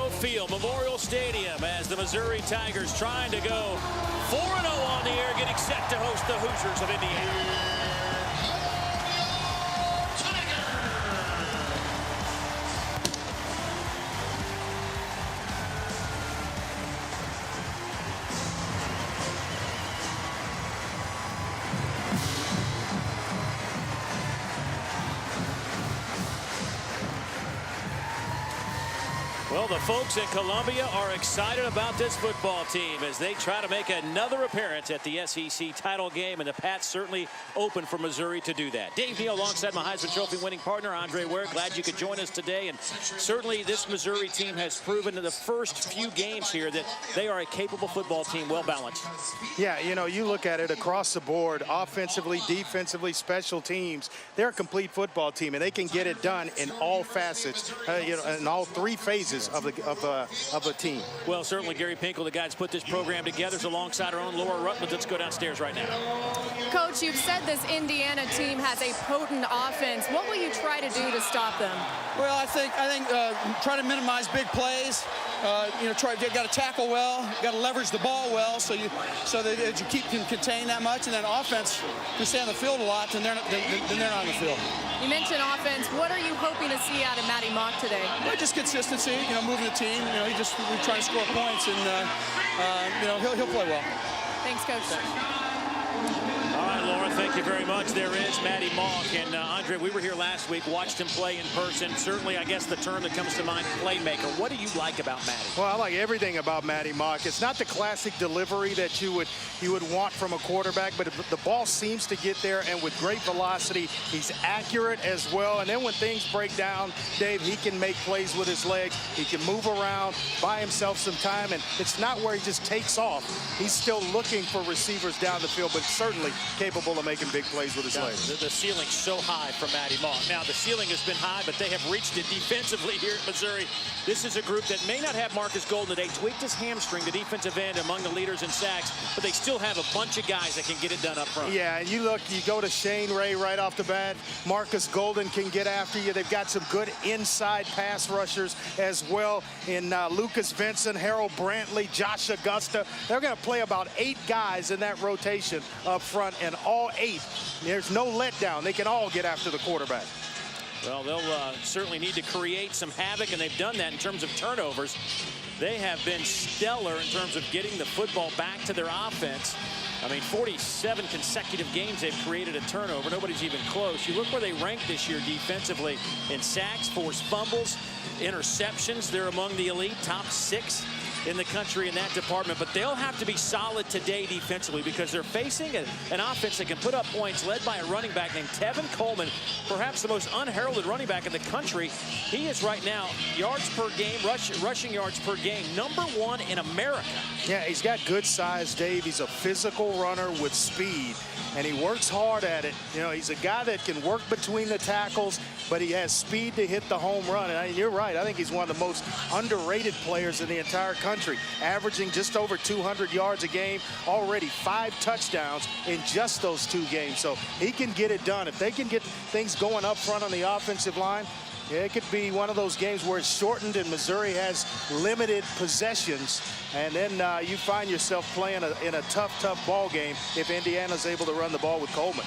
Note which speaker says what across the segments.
Speaker 1: Grove Field, Memorial Stadium, as the Missouri Tigers trying to go 4-0 on the air, getting set to host the Hoosiers of Indiana. Well, the folks in Columbia are excited about this football team as they try to make another appearance at the SEC title game, and the Pats certainly open for Missouri to do that. Dave Neal alongside my Heisman Trophy winning partner, Andre Ware. Glad you could join us today. And certainly this Missouri team has proven in the first few games here that they are a capable football team, well balanced.
Speaker 2: Yeah, you know, you look at it across the board, offensively, defensively, special teams. They're a complete football team, and they can get it done in all facets, in all three phases of a team.
Speaker 1: Well, certainly Gary Pinkel, the guy that's put this program together, is alongside our own Laura Rutland. Let's go downstairs right now.
Speaker 3: Coach, you've said this Indiana team has a potent offense. What will you try to do to stop them?
Speaker 4: Well, I think try to minimize big plays. You got to tackle well, got to leverage the ball well, so that you can contain that much, and then offense can stay on the field a lot, then they're not on the field.
Speaker 3: You mentioned offense. What are you hoping to see out of Maty Mauk today?
Speaker 4: Well, just consistency, moving the team. We're trying to score points, and he'll play well.
Speaker 3: Thanks, Coach.
Speaker 1: All right, Laura, thank you very much. There is Maty Mauk. And Andre, we were here last week, watched him play in person. Certainly, I guess the term that comes to mind, playmaker. What do you like about Maty?
Speaker 2: Well, I like everything about Maty Mauk. It's not the classic delivery that you would want from a quarterback, but the ball seems to get there, and with great velocity, he's accurate as well. And then when things break down, Dave, he can make plays with his legs. He can move around, buy himself some time, and it's not where he just takes off. He's still looking for receivers down the field, but certainly capable of making big plays with his legs.
Speaker 1: The ceiling's so high for Maty Mauk. Now, the ceiling has been high, but they have reached it defensively here at Missouri. This is a group that may not have Marcus Golden today. Tweaked his hamstring, the defensive end, among the leaders in sacks, but they still have a bunch of guys that can get it done up front.
Speaker 2: Yeah, and you go to Shane Ray right off the bat. Marcus Golden can get after you. They've got some good inside pass rushers as well in Lucas Vincent, Harold Brantley, Josh Augusta. They're going to play about 8 guys in that rotation up front, and all 8, there's no letdown. They can all get after the quarterback.
Speaker 1: Well, they'll certainly need to create some havoc, and they've done that in terms of turnovers. They have been stellar in terms of getting the football back to their offense. I mean, 47 consecutive games they've created a turnover. Nobody's even close. You look where they rank this year defensively in sacks, forced fumbles, interceptions. They're among the elite, top 6 in the country in that department, but they'll have to be solid today defensively because they're facing an offense that can put up points led by a running back named Tevin Coleman, perhaps the most unheralded running back in the country. He is right now yards per game, rushing yards per game, #1 in America.
Speaker 2: Yeah, he's got good size, Dave. He's a physical runner with speed, and he works hard at it. He's a guy that can work between the tackles, but he has speed to hit the home run. And you're right. I think he's one of the most underrated players in the entire country, averaging just over 200 yards a game, already 5 touchdowns in just those 2 games. So he can get it done. If they can get things going up front on the offensive line, yeah, it could be one of those games where it's shortened and Missouri has limited possessions, and then you find yourself playing in a tough ball game if Indiana's able to run the ball with Coleman.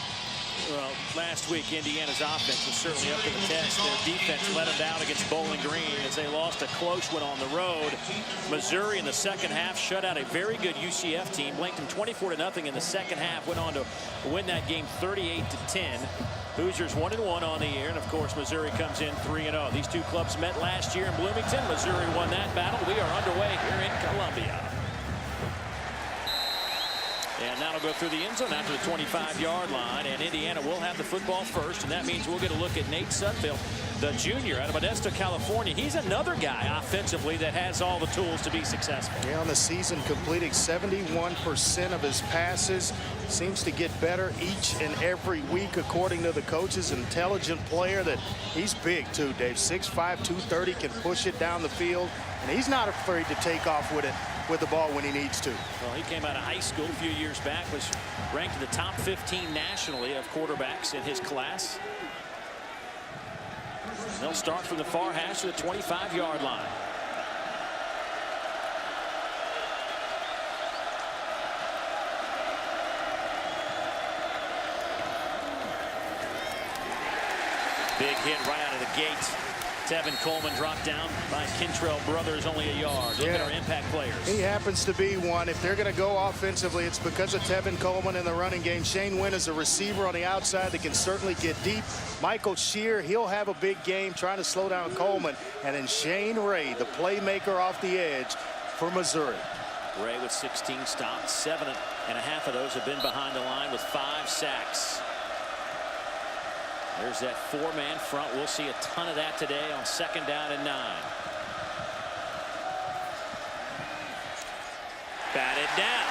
Speaker 1: Well, last week, Indiana's offense was certainly up to the test. Their defense let them down against Bowling Green as they lost a close one on the road. Missouri in the second half shut out a very good UCF team, blanked them 24-0 in the second half, went on to win that game 38-10. Hoosiers 1-1 on the year, and of course Missouri comes in 3-0. These two clubs met last year in Bloomington. Missouri won that battle. We are underway here in Columbia. And now it'll go through the end zone after the 25-yard line, and Indiana will have the football first, and that means we'll get a look at Nate Sudfeld, the junior out of Modesto, California. He's another guy offensively that has all the tools to be successful.
Speaker 2: Yeah, on the season, completing 71% of his passes. Seems to get better each and every week, according to the coaches. Intelligent player that he's big too, Dave. 6'5", 230, can push it down the field, and he's not afraid to take off with the ball when he needs to.
Speaker 1: Well, he came out of high school a few years back, was ranked in the top 15 nationally of quarterbacks in his class. And they'll start from the far hash to the 25-yard line. Big hit right out of the gate. Tevin Coleman dropped down by Kintrell Brothers, only a yard. Look at our impact players.
Speaker 2: He happens to be one. If they're going to go offensively, it's because of Tevin Coleman in the running game. Shane Wynn is a receiver on the outside that can certainly get deep. Michael Shear, he'll have a big game trying to slow down Coleman. And then Shane Ray, the playmaker off the edge for Missouri.
Speaker 1: Ray with 16 stops, 7.5 of those have been behind the line with 5 sacks. There's that 4-man front. We'll see a ton of that today on 2nd down and 9. Batted down.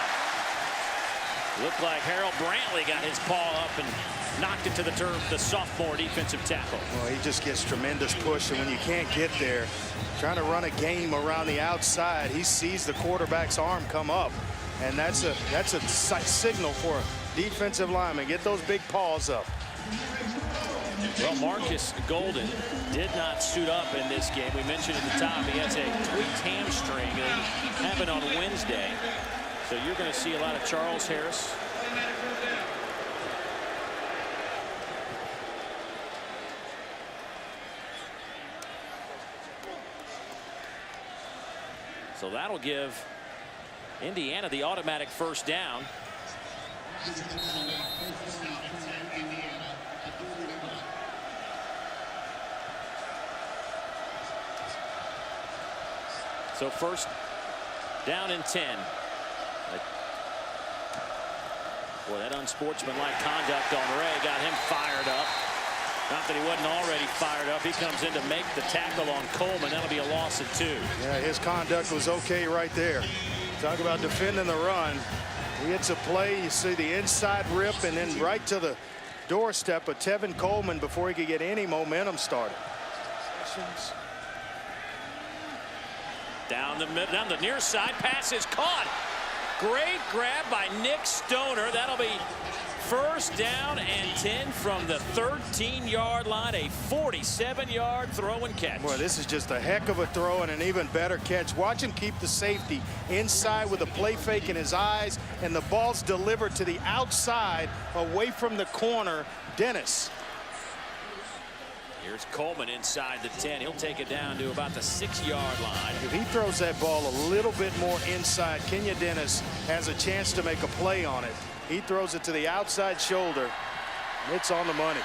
Speaker 1: Looked like Harold Brantley got his paw up and knocked it to the turf, the sophomore defensive tackle.
Speaker 2: Well, he just gets tremendous push, and when you can't get there, trying to run a game around the outside, he sees the quarterback's arm come up, and that's a signal for a defensive lineman. Get those big paws up.
Speaker 1: Well, Marcus Golden did not suit up in this game. We mentioned at the top he has a tweaked hamstring that happened on Wednesday. So you're going to see a lot of Charles Harris. So that'll give Indiana the automatic first down. So first down and 10. Boy, that unsportsmanlike conduct on Ray got him fired up. Not that he wasn't already fired up. He comes in to make the tackle on Coleman. That'll be a loss of 2.
Speaker 2: Yeah, his conduct was okay right there. Talk about defending the run. He hits a play. You see the inside rip, and then right to the doorstep of Tevin Coleman before he could get any momentum started.
Speaker 1: Down the near side, pass is caught. Great grab by Nick Stoner. That'll be first down and 10 from the 13-yard line. A 47-yard throw and catch.
Speaker 2: Boy, this is just a heck of a throw and an even better catch. Watch him keep the safety inside with a play fake in his eyes, and the ball's delivered to the outside away from the corner. Dennis.
Speaker 1: Here's Coleman inside the 10. He'll take it down to about the 6-yard line.
Speaker 2: If he throws that ball a little bit more inside, Kenya Dennis has a chance to make a play on it. He throws it to the outside shoulder. It's on the money.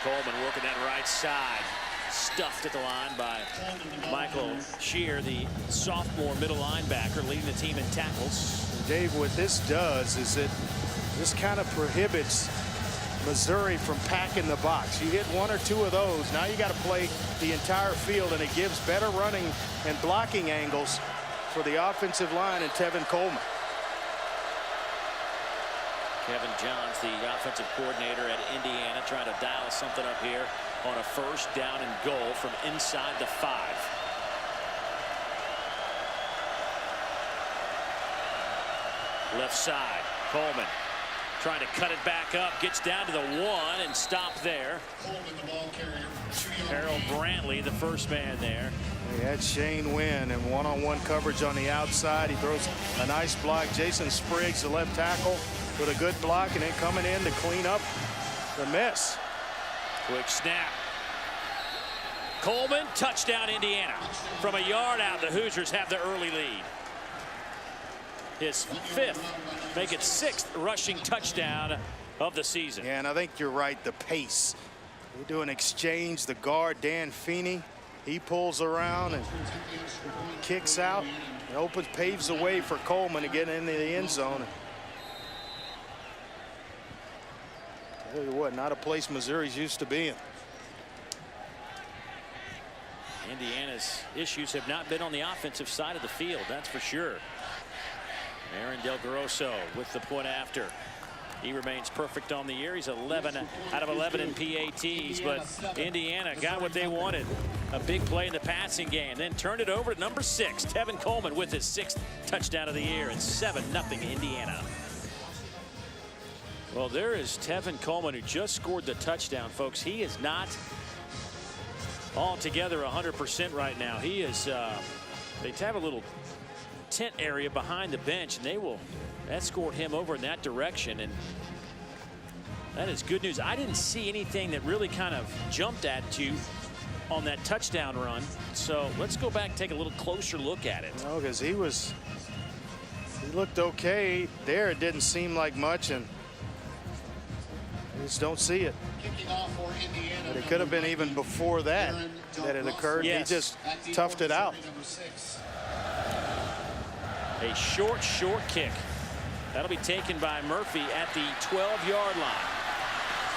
Speaker 1: Coleman working that right side. Stuffed at the line by Michael Shear, the sophomore middle linebacker, leading the team in tackles.
Speaker 2: Dave, what this does is this kind of prohibits Missouri from packing the box. You hit 1 or 2 of those, now you got to play the entire field, and it gives better running and blocking angles for the offensive line and Tevin Coleman.
Speaker 1: Kevin Johns, the offensive coordinator at Indiana, trying to dial something up here on a first down and goal from inside the 5. Left side, Coleman trying to cut it back up, gets down to the 1 and stop there. Harold Brantley, the first man there.
Speaker 2: He had Shane Wynn in one-on-one coverage on the outside. He throws a nice block. Jason Spriggs, the left tackle, with a good block, and then coming in to clean up the mess.
Speaker 1: Quick snap. Coleman, touchdown Indiana. From a yard out, the Hoosiers have the early lead. His 5th, make it 6th rushing touchdown of the season.
Speaker 2: Yeah, and I think you're right, the pace. They do an exchange. The guard, Dan Feeney, he pulls around and kicks out. It paves the way for Coleman to get into the end zone. Tell you what, not a place Missouri's used to being.
Speaker 1: Indiana's issues have not been on the offensive side of the field, that's for sure. Aaron Del Grosso with the point after. He remains perfect on the year. He's 11 out of 11 in PATs, but Indiana got what they wanted. A big play in the passing game, then turned it over to number 6, Tevin Coleman, with his 6th touchdown of the year, and 7-0 Indiana. Well, there is Tevin Coleman, who just scored the touchdown, folks. He is not altogether 100% right now. He is, they have a little tent area behind the bench, and they will escort him over in that direction. And That is good news. I didn't see anything that really kind of jumped at you on that touchdown run. So let's go back and take a little closer look at it.
Speaker 2: No, because he looked okay there. It didn't seem like much, and I just don't see it. But it could have been even before that it occurred.
Speaker 1: Yes.
Speaker 2: He just toughed it out.
Speaker 1: A short kick. That'll be taken by Murphy at the 12-yard line.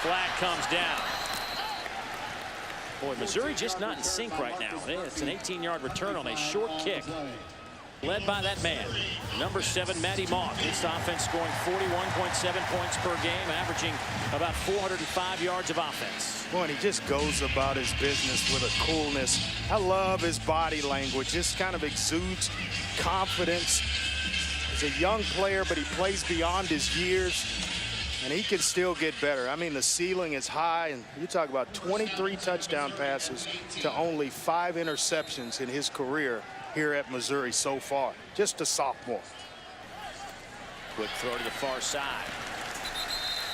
Speaker 1: Flag comes down. Boy, Missouri just not in sync right now. It's an 18-yard return on a short kick. Led by that man, number 7, Maty Mauk. This offense scoring 41.7 points per game, averaging about 405 yards of offense.
Speaker 2: Boy, and he just goes about his business with a coolness. I love his body language. Just kind of exudes confidence. He's a young player, but he plays beyond his years, and he can still get better. I mean, the ceiling is high, and you talk about 23 touchdown passes to only 5 interceptions in his career here at Missouri so far. Just a sophomore.
Speaker 1: Quick throw to the far side.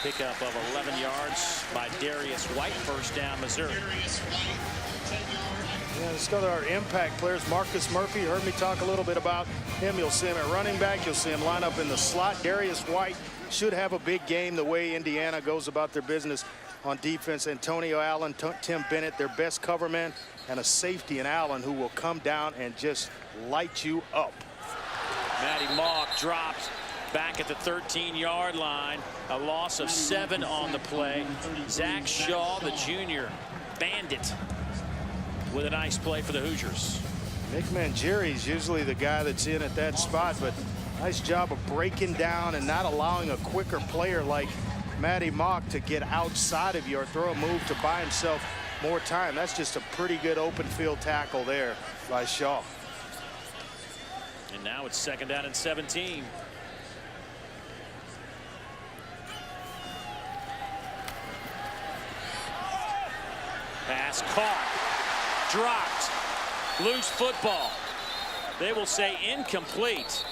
Speaker 1: Pickup of 11 yards by Darius White. First down, Missouri.
Speaker 2: Yeah, let's go to our impact players. Marcus Murphy, you heard me talk a little bit about him. You'll see him at running back. You'll see him line up in the slot. Darius White should have a big game the way Indiana goes about their business on defense. Antonio Allen, Tim Bennett, their best cover man, and a safety in Allen who will come down and just light you up.
Speaker 1: Maty Mauk dropped back at the 13-yard line. A loss of 7 on the play. Zach Shaw, the junior bandit, with a nice play for the Hoosiers.
Speaker 2: Nick Mangieri's usually the guy that's in at that spot, but nice job of breaking down and not allowing a quicker player like Maty Mauk to get outside of you or throw a move to buy himself more time. That's just a pretty good open field tackle there by Shaw.
Speaker 1: And now it's 2nd down and 17. Pass caught, dropped, loose football. They will say incomplete.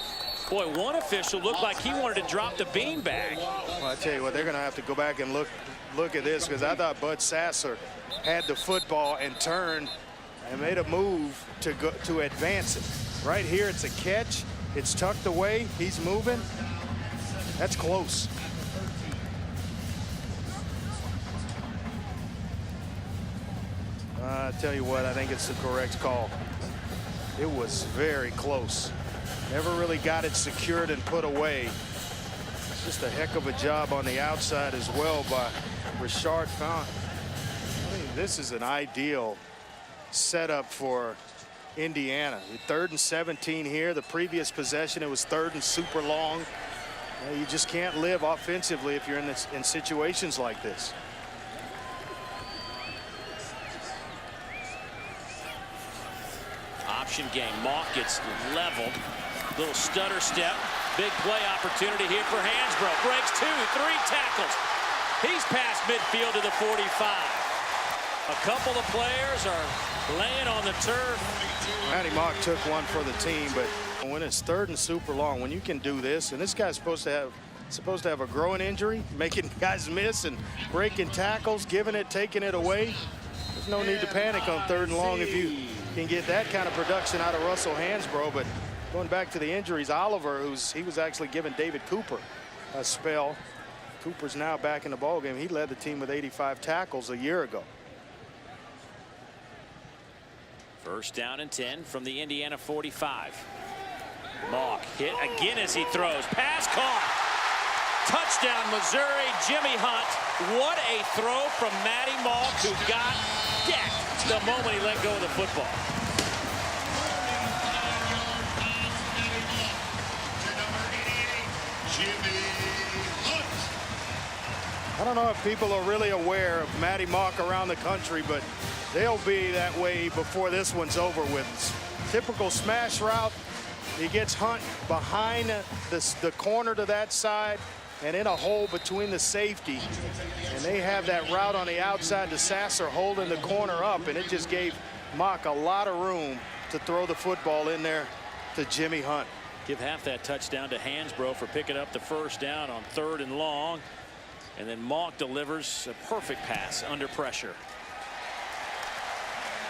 Speaker 1: Boy, one official looked like he wanted to drop the beanbag.
Speaker 2: Well, I tell you what, they're going to have to go back and look at this, because I thought Bud Sasser had the football and turned and made a move to advance it. Right here, it's a catch. It's tucked away. He's moving. That's close. I tell you what, I think it's the correct call. It was very close. Never really got it secured and put away. It's just a heck of a job on the outside as well by Richard Fount. I mean, this is an ideal setup for Indiana. 3rd and 17 here. The previous possession, it was 3rd and super long. You just can't live offensively if you're in situations like this.
Speaker 1: Option game. Mauk gets leveled. Little stutter step. Big play opportunity here for Hansbrough. Breaks 2, 3 tackles. He's past midfield to the 45. A couple of players are laying on the turf.
Speaker 2: Maty Mauk took one for the team, but when it's 3rd and super long, when you can do this, and this guy's supposed to have a growing injury, making guys miss and breaking tackles, giving it, taking it away. There's no need to panic on 3rd and long if you can get that kind of production out of Russell Hansbrough. But going back to the injuries, Oliver, he was actually giving David Cooper a spell. Cooper's now back in the ballgame. He led the team with 85 tackles a year ago.
Speaker 1: 1st down and 10 from the Indiana 45. Mauk hit again as he throws. Pass caught. Touchdown, Missouri. Jimmy Hunt. What a throw from Maty Mauk, who got decked the moment he let go of the football.
Speaker 2: I don't know if people are really aware of Maty Mauk around the country, but they'll be that way before this one's over with. Typical smash route. He gets Hunt behind the corner to that side and in a hole between the safety. And they have that route on the outside to Sasser holding the corner up, and it just gave Mauk a lot of room to throw the football in there to Jimmy Hunt.
Speaker 1: Give half that touchdown to Hansbrough for picking up the 1st down on 3rd and long. And then Mauk delivers a perfect pass under pressure.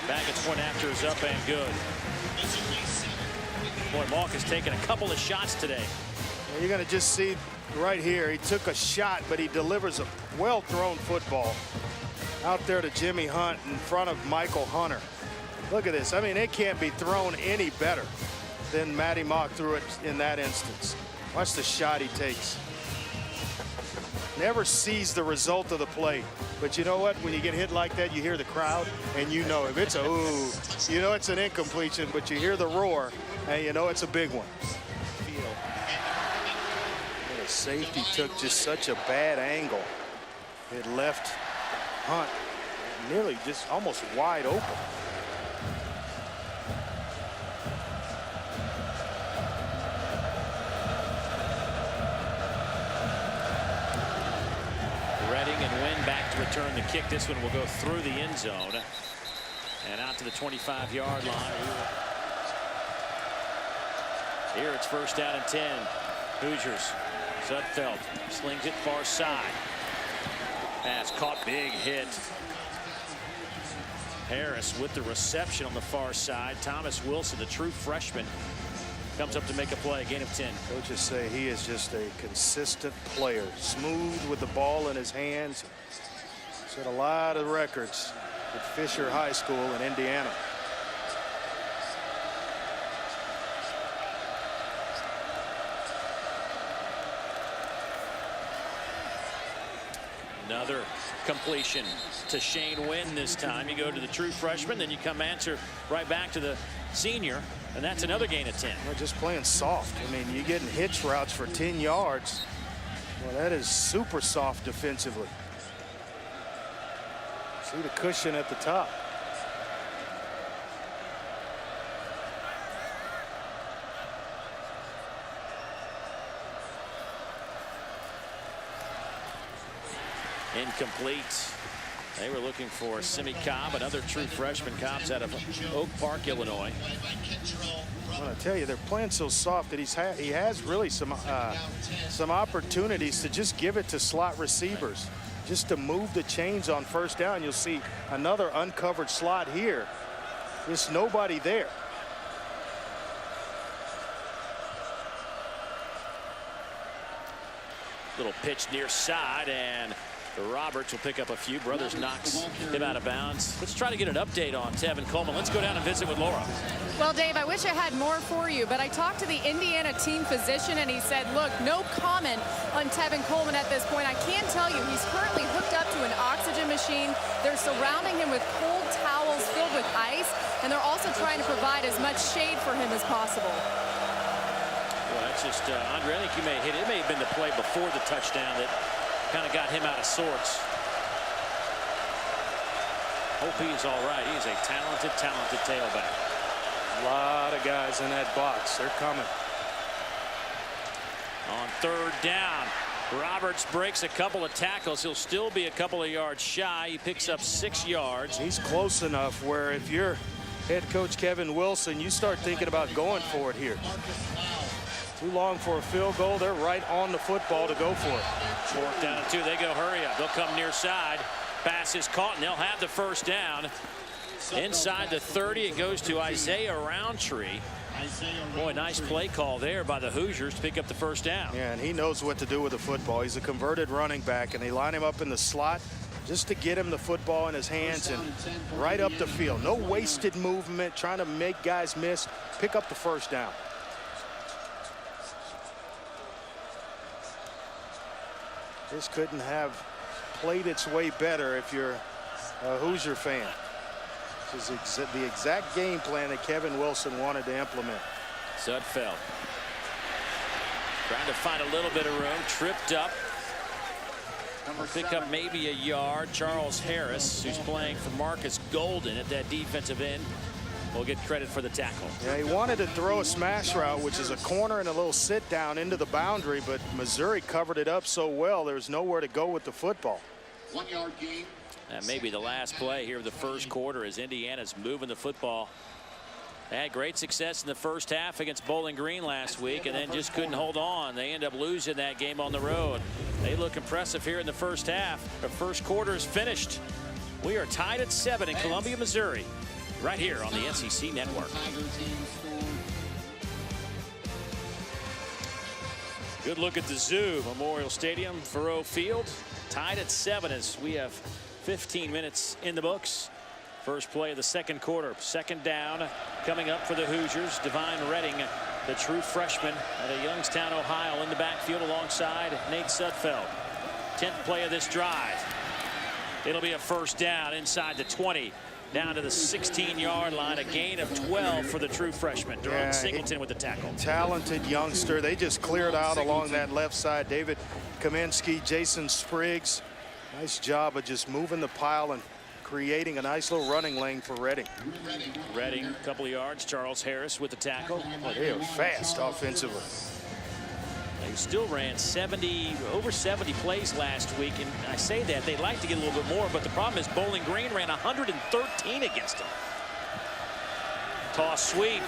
Speaker 1: Baggett's point after is up and good. Boy, Mauk has taken a couple of shots today.
Speaker 2: You're going to just see right here, he took a shot, but he delivers a well-thrown football out there to Jimmy Hunt in front of Michael Hunter. Look at this. I mean, it can't be thrown any better than Maty Mauk threw it in that instance. Watch the shot he takes. Never sees the result of the play. But you know what? When you get hit like that, you hear the crowd, and you know if it's a ooh, you know it's an incompletion, but you hear the roar, and you know it's a big one. The safety took just such a bad angle. It left Hunt nearly just almost wide open.
Speaker 1: Redding and Wynn back to return the kick. This one will go through the end zone and out to the 25-yard line. Here it's first down and 10. Hoosiers. Sudfeld slings it far side. Pass caught, big hit. Harris with the reception on the far side. Thomas Wilson, the true freshman, comes up to make a play. Gain of 10.
Speaker 2: Coaches say he is just a consistent player. Smooth with the ball in his hands. Set a lot of records at Fisher High School in Indiana.
Speaker 1: Another completion to Shane Wynn this time. You go to the true freshman, then you come answer right back to the senior, and that's another gain of 10.
Speaker 2: We're just playing soft. I mean, you're getting hitch routes for 10 yards. Well, that is super soft defensively. See the cushion at the top.
Speaker 1: Incomplete. They were looking for Simi Cobb, another true freshman. Cobb's out of Oak Park, Illinois.
Speaker 2: I want to tell you, they're playing so soft that he has really some opportunities to just give it to slot receivers, just to move the chains on first down. You'll see another uncovered slot here. There's nobody there.
Speaker 1: Little pitch near side, and Roberts will pick up a few. Brothers knocks him out of bounds. Let's try to get an update on Tevin Coleman. Let's go down and visit with Laura.
Speaker 3: Well, Dave, I wish I had more for you, but I talked to the Indiana team physician, and he said, look, no comment on Tevin Coleman at this point. I can tell you he's currently hooked up to an oxygen machine. They're surrounding him with cold towels filled with ice, and they're also trying to provide as much shade for him as possible.
Speaker 1: Well, that's just, Andre, I think you may hit it. It may have been the play before the touchdown that kind of got him out of sorts. Hope he's all right. He's a talented tailback.
Speaker 2: A lot of guys in that box. They're coming.
Speaker 1: On third down, Roberts breaks a couple of tackles. He'll still be a couple of yards shy. He picks up 6 yards.
Speaker 2: He's close enough where if you're head coach Kevin Wilson, you start thinking about going for it here. Too long for a field goal. They're right on the football to go for it.
Speaker 1: 4th down and 2. They go hurry up. They'll come near side. Pass is caught, and they'll have the first down. Inside the 30, it goes to Isaiah Roundtree. Boy, nice play call there by the Hoosiers to pick up the first down.
Speaker 2: Yeah, and he knows what to do with the football. He's a converted running back, and they line him up in the slot just to get him the football in his hands and right up the field. No wasted movement, trying to make guys miss. Pick up the first down. This couldn't have played its way better if you're a Hoosier fan. This is the exact game plan that Kevin Wilson wanted to implement.
Speaker 1: Sudfeld trying to find a little bit of room, tripped up. Pick up maybe a yard. Charles Harris, who's playing for Marcus Golden at that defensive end, will get credit for the tackle.
Speaker 2: Yeah, he wanted to throw a smash route, which is a corner and a little sit down into the boundary, but Missouri covered it up so well there's nowhere to go with the football.
Speaker 5: 1 yard gain.
Speaker 1: That may be the last play here of the first quarter as Indiana's moving the football They had great success in the first half against Bowling Green last week and then just couldn't hold on. They end up losing that game on the road. They look impressive here in the first half. The first quarter is finished. We are tied at 7 in Columbia, Missouri, right here on the SEC Network. Good look at the Zoo Memorial Stadium, Faurot Field, tied at 7 as we have 15 minutes in the books. First play of the second quarter, second down coming up for the Hoosiers. Divine Redding, the true freshman out of Youngstown, Ohio, in the backfield alongside Nate Sudfeld. 10th play of this drive. It'll be a first down inside the 20, down to the 16-yard line. A gain of 12 for the true freshman. Durham Singleton with the tackle.
Speaker 2: Talented youngster. They just cleared out along that left side. David Kaminsky, Jason Spriggs. Nice job of just moving the pile and creating a nice little running lane for Redding.
Speaker 1: Redding, a couple of yards. Charles Harris with the tackle.
Speaker 2: Well, they are fast offensively.
Speaker 1: They still ran over 70 plays last week, and I say that they'd like to get a little bit more, but the problem is Bowling Green ran 113 against them. Toss sweep.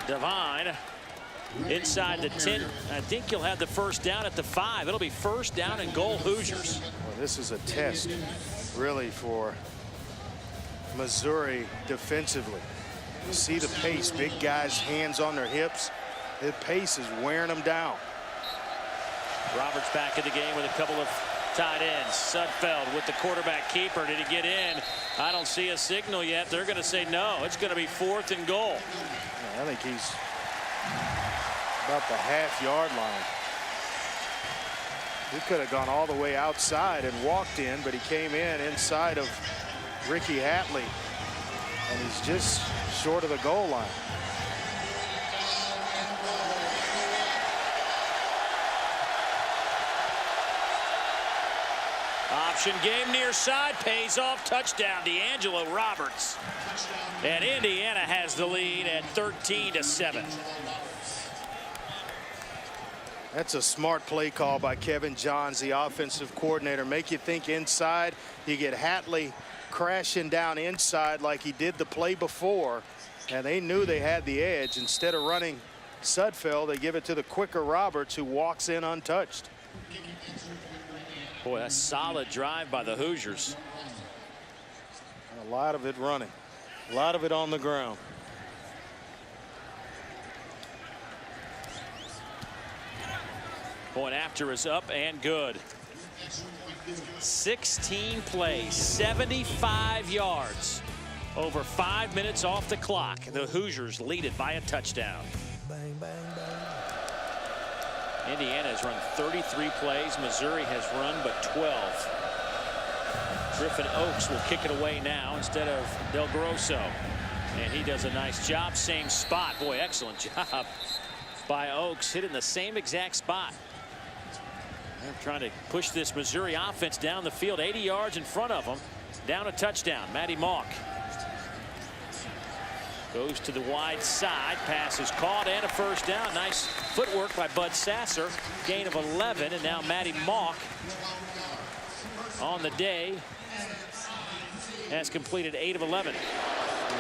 Speaker 1: Divine inside the 10. I think you'll have the first down at the 5. It'll be first down and goal Hoosiers.
Speaker 2: Well, this is a test really for Missouri defensively. You see the pace, big guys, hands on their hips. The pace is wearing them down.
Speaker 1: Roberts back in the game with a couple of tight ends. Sudfeld with the quarterback keeper. Did he get in? I don't see a signal yet. They're going to say no. It's going to be 4th and goal.
Speaker 2: I think he's about the half-yard line. He could have gone all the way outside and walked in, but he came in inside of Ricky Hatley, and he's just short of the goal line.
Speaker 1: Option game near side, pays off, touchdown D'Angelo Roberts. And Indiana has the lead at 13-7.
Speaker 2: That's a smart play call by Kevin Johns, the offensive coordinator. Make you think inside. You get Hatley crashing down inside like he did the play before, and they knew they had the edge. Instead of running Sudfeld, they give it to the quicker Roberts, who walks in untouched.
Speaker 1: Boy, a solid drive by the Hoosiers.
Speaker 2: A lot of it running, a lot of it on the ground.
Speaker 1: Point after is up and good. 16 plays, 75 yards. Over 5 minutes off the clock. The Hoosiers lead it by a touchdown.
Speaker 5: Bang, bang, bang.
Speaker 1: Indiana has run 33 plays. Missouri has run but 12. Griffin Oakes will kick it away now instead of Del Grosso. And he does a nice job. Same spot. Boy, excellent job by Oakes. Hit in the same exact spot. They're trying to push this Missouri offense down the field. 80 yards in front of them. Down a touchdown. Maty Mauk goes to the wide side. Pass is caught and a first down. Nice footwork by Bud Sasser. Gain of 11. And now Maty Mauk on the day has completed 8 of 11.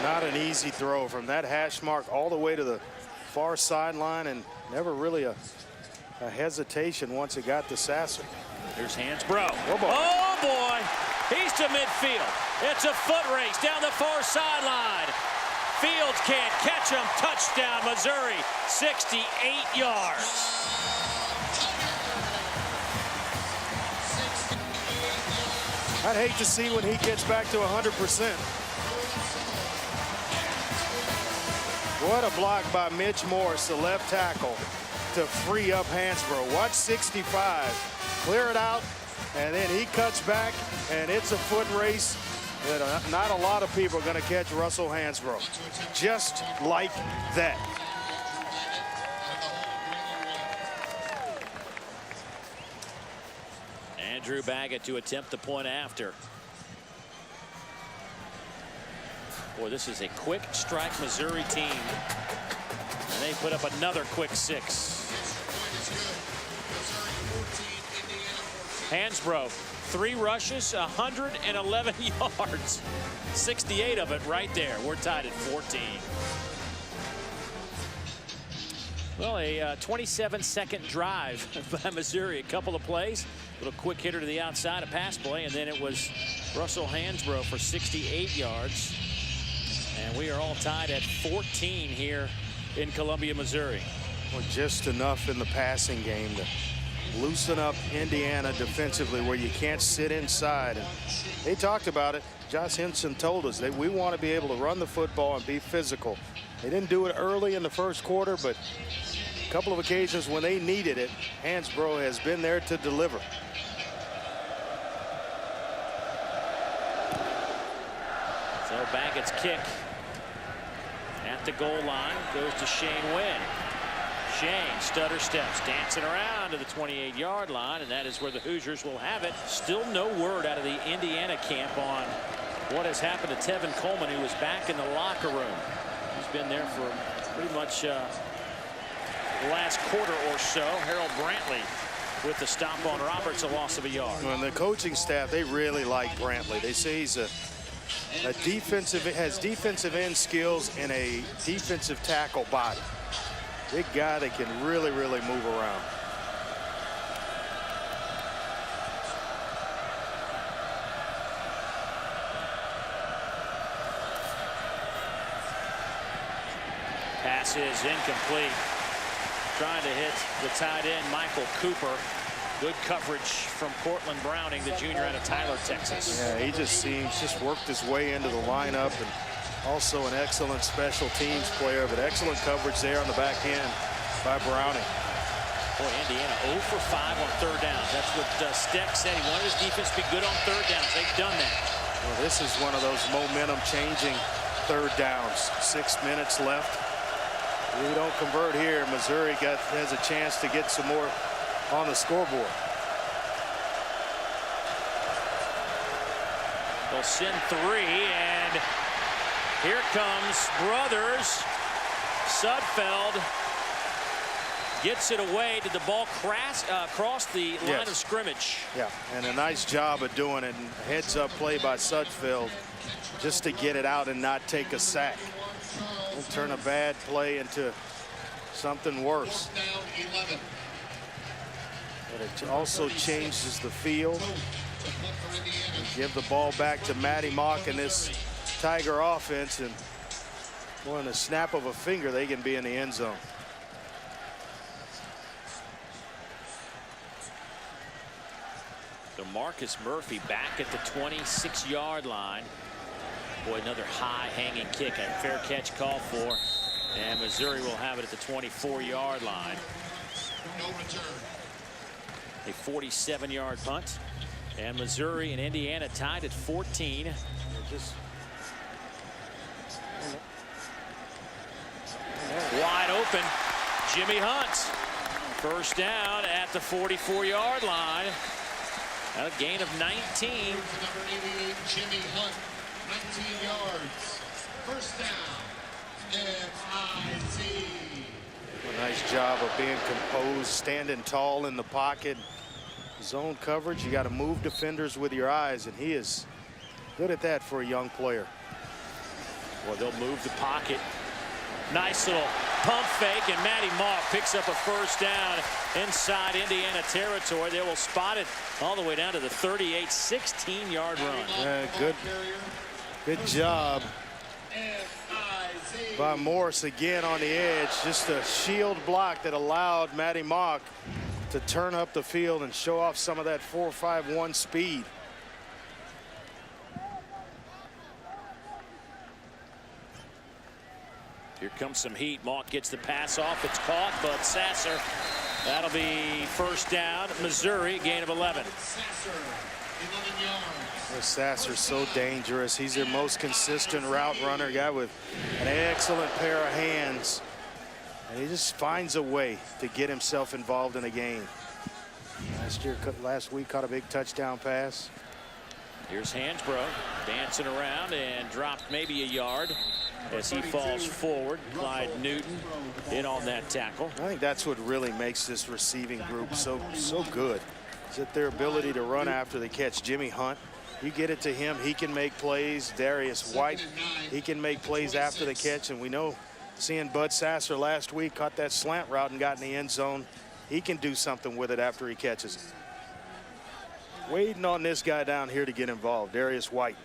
Speaker 2: Not an easy throw from that hash mark all the way to the far sideline, and never really a hesitation once it got to Sasser.
Speaker 1: Here's Hansbrough.
Speaker 2: Oh boy.
Speaker 1: Oh boy. He's to midfield. It's a foot race down the far sideline. Fields can't catch him. Touchdown, Missouri. 68 yards.
Speaker 2: I'd hate to see when he gets back to 100%. What a block by Mitch Morse, the left tackle, to free up Hansbrough. Watch 65. Clear it out, and then he cuts back, and it's a foot race that not a lot of people are going to catch Russell Hansbrough. Just like that.
Speaker 1: Andrew Baggett to attempt the point after. Boy, this is a quick strike Missouri team. And they put up another quick 6. Hansbrough 3 rushes, 111 yards. 68 of it right there. We're tied at 14. Well, a 27-second drive by Missouri. A couple of plays. A little quick hitter to the outside, a pass play, and then it was Russell Hansbrough for 68 yards. And we are all tied at 14 here in Columbia, Missouri.
Speaker 2: Well, just enough in the passing game to loosen up Indiana defensively where you can't sit inside. And they talked about it. Josh Henson told us that we want to be able to run the football and be physical. They didn't do it early in the first quarter, but a couple of occasions when they needed it, Hansbrough has been there to deliver.
Speaker 1: So Baggett's kick at the goal line goes to Shane Wynn. Shane stutter steps, dancing around to the 28-yard line, and that is where the Hoosiers will have it. Still no word out of the Indiana camp on what has happened to Tevin Coleman, who was back in the locker room. He's been there for pretty much the last quarter or so. Harold Brantley with the stop on Roberts, a loss of a yard.
Speaker 2: Well, the coaching staff, they really like Brantley. They say he's has defensive end skills and a defensive tackle body. Big guy that can really move around.
Speaker 1: Pass is incomplete. Trying to hit the tight end, Michael Cooper. Good coverage from Cortland Browning, the junior out of Tyler, Texas.
Speaker 2: Yeah, he just worked his way into the lineup, and also an excellent special teams player, but excellent coverage there on the back end by Browning.
Speaker 1: Boy, Indiana 0 for 5 on third downs. That's what Steck said. He wanted his defense to be good on third downs. They've done that.
Speaker 2: Well, this is one of those momentum-changing third downs. 6 minutes left. If we don't convert here, Missouri has a chance to get some more on the scoreboard.
Speaker 1: They'll send 3, and here comes Brothers. Sudfeld gets it away. Did the ball cross the line of scrimmage?
Speaker 2: Yeah, and a nice job of doing it. And heads-up play by Sudfeld just to get it out and not take a sack. We'll turn a bad play into something worse. But it also changes the field. Give the ball back to Maty Mauk in this Tiger offense, and well, in a snap of a finger, they can be in the end zone.
Speaker 1: So Marcus Murphy back at the 26-yard line. Boy, another high hanging kick. A fair catch call for. And Missouri will have it at the 24-yard line.
Speaker 5: No return.
Speaker 1: A 47-yard punt. And Missouri and Indiana tied at 14. Wide open. Jimmy Hunt. First down at the 44-yard line. A gain of 19.
Speaker 5: Number 88, Jimmy Hunt, 19 yards. First down, FIZ.
Speaker 2: A nice job of being composed, standing tall in the pocket. Zone coverage, you got to move defenders with your eyes, and he is good at that for a young player.
Speaker 1: Well, they'll move the pocket. Nice little pump fake, and Maty Mauk picks up a first down inside Indiana territory. They will spot it all the way down to the 38, 16-yard run.
Speaker 2: Good job by Morse again on the edge. Just a shield block that allowed Maty Mauk to turn up the field and show off some of that 4.51 speed.
Speaker 1: Here comes some heat. Mauk gets the pass off. It's caught, but Sasser, that'll be first down. Missouri, gain of 11.
Speaker 5: Sasser, 11 yards.
Speaker 2: Sasser's so dangerous. He's their most consistent route runner, guy with an excellent pair of hands. And he just finds a way to get himself involved in a game. Last week, caught a big touchdown pass.
Speaker 1: Here's Hansbrough dancing around and dropped maybe a yard as he falls forward. Clyde Newton in on that tackle.
Speaker 2: I think that's what really makes this receiving group so good. is that their ability to run after the catch. Jimmy Hunt, you get it to him, he can make plays. Darius White, he can make plays after the catch. And we know, seeing Bud Sasser last week, caught that slant route and got in the end zone. He can do something with it after he catches it. Waiting on this guy down here to get involved, Darius White.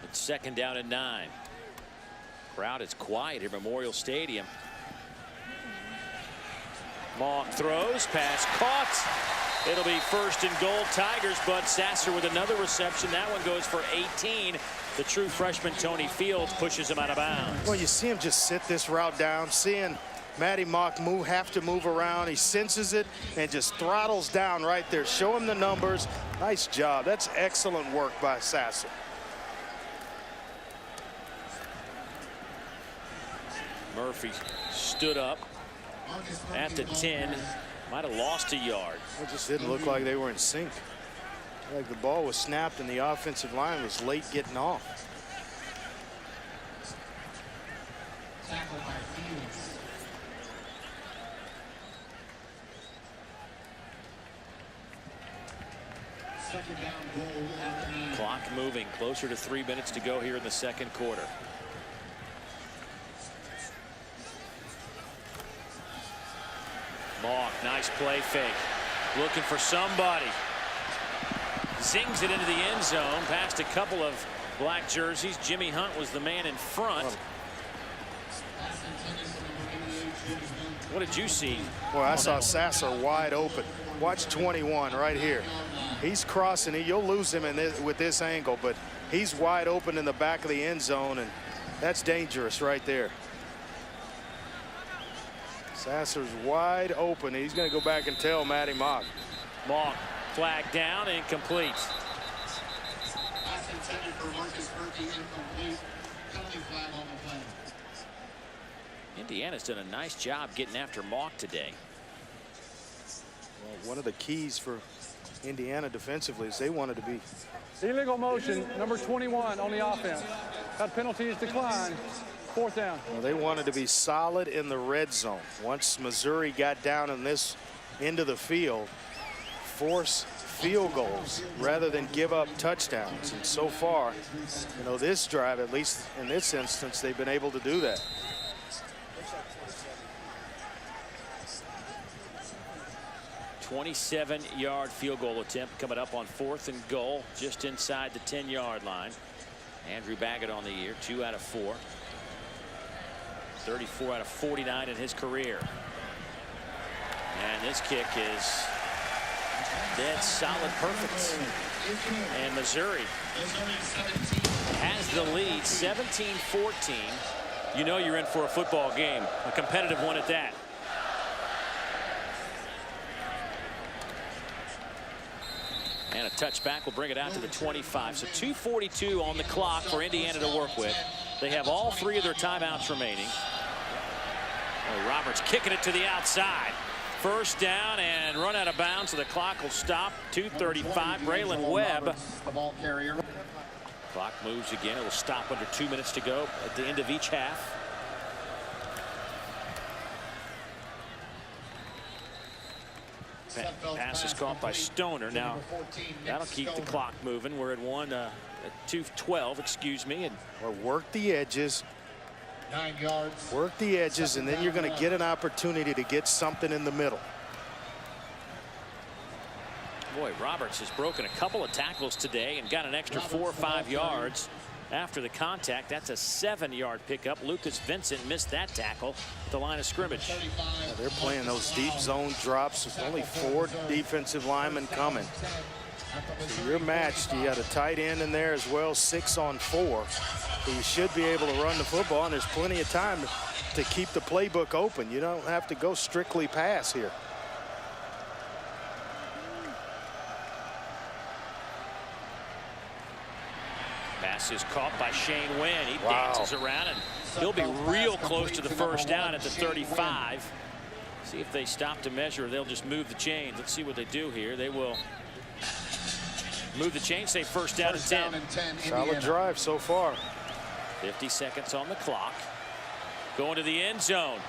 Speaker 1: It's 2nd down and 9. Crowd is quiet at Memorial Stadium. Mauk throws, pass caught. It'll be 1st and goal, Tigers. Bud Sasser with another reception. That one goes for 18. The true freshman Tony Fields pushes him out of bounds.
Speaker 2: Well, you see him just sit this route down, seeing Maty Mauk have to move around. He senses it and just throttles down right there. Show him the numbers. Nice job. That's excellent work by Sasser.
Speaker 1: Murphy stood up at the 10. Might have lost a yard.
Speaker 2: It just didn't look like they were in sync. Like the ball was snapped and the offensive line was late getting off.
Speaker 5: Tackle by Fields. Second down goal at the 9.
Speaker 1: Clock moving, closer to 3 minutes to go here in the 2nd quarter. Mauk, nice play fake. Looking for somebody. Zings it into the end zone, past a couple of black jerseys. Jimmy Hunt was the man in front. What did you see?
Speaker 2: Well, I saw Sasser wide open. Watch 21 right here. He's crossing it. You'll lose him in this, with this angle, but he's wide open in the back of the end zone, and that's dangerous right there. Sasser's wide open. He's going to go back and tell Maty Mauk.
Speaker 1: Mauk flag down, incomplete.
Speaker 5: Pass intended for Marcus Murphy, incomplete. Penalty flag on the play.
Speaker 1: Indiana's done a nice job getting after Mauk today.
Speaker 2: Well, one of the keys for Indiana defensively is they wanted to be.
Speaker 6: Illegal motion, number 21 on the offense. That penalty is declined. 4th down.
Speaker 2: Well, they wanted to be solid in the red zone. Once Missouri got down in this end of the field, force field goals rather than give up touchdowns. And so far, you know, this drive, at least in this instance, they've been able to do that.
Speaker 1: A 27-yard field goal attempt coming up on 4th and goal, just inside the 10-yard line. Andrew Baggett on the year, 2 out of 4. 34 out of 49 in his career. And this kick is dead solid, perfect. And Missouri has the lead 17-14. You know you're in for a football game, a competitive one at that. And a touchback will bring it out to the 25. So 2:42 on the clock for Indiana to work with. They have all 3 of their timeouts remaining. Oh, Roberts kicking it to the outside. 1st down and run out of bounds, so the clock will stop. 2:35. Braylon Webb.
Speaker 5: The ball carrier.
Speaker 1: Clock moves again. It will stop under 2 minutes to go at the end of each half. Pass is caught by Stoner. Now that'll keep the clock moving. We're at 2:12, excuse me. And
Speaker 2: Or work the edges.
Speaker 5: 9 yards.
Speaker 2: Work the edges, and then you're going to get an opportunity to get something in the middle.
Speaker 1: boy, Roberts has broken a couple of tackles today and got an extra 4 or 5 yards after the contact. That's a 7-yard pickup. Lucas Vincent missed that tackle at the line of scrimmage.
Speaker 2: Yeah, they're playing those deep zone drops. There's only 4 defensive linemen coming. So you're matched. You got a tight end in there as well, 6 on 4. So you should be able to run the football, and there's plenty of time to keep the playbook open. You don't have to go strictly pass here.
Speaker 1: Pass is caught by Shane Wynn. He dances around, and he'll be real close to the first down at the 35. See if they stop to measure. They'll just move the chains. Let's see what they do here. They will move the chain, say first down and 10.
Speaker 2: Solid drive so far.
Speaker 1: 50 seconds on the clock. Going to the end zone.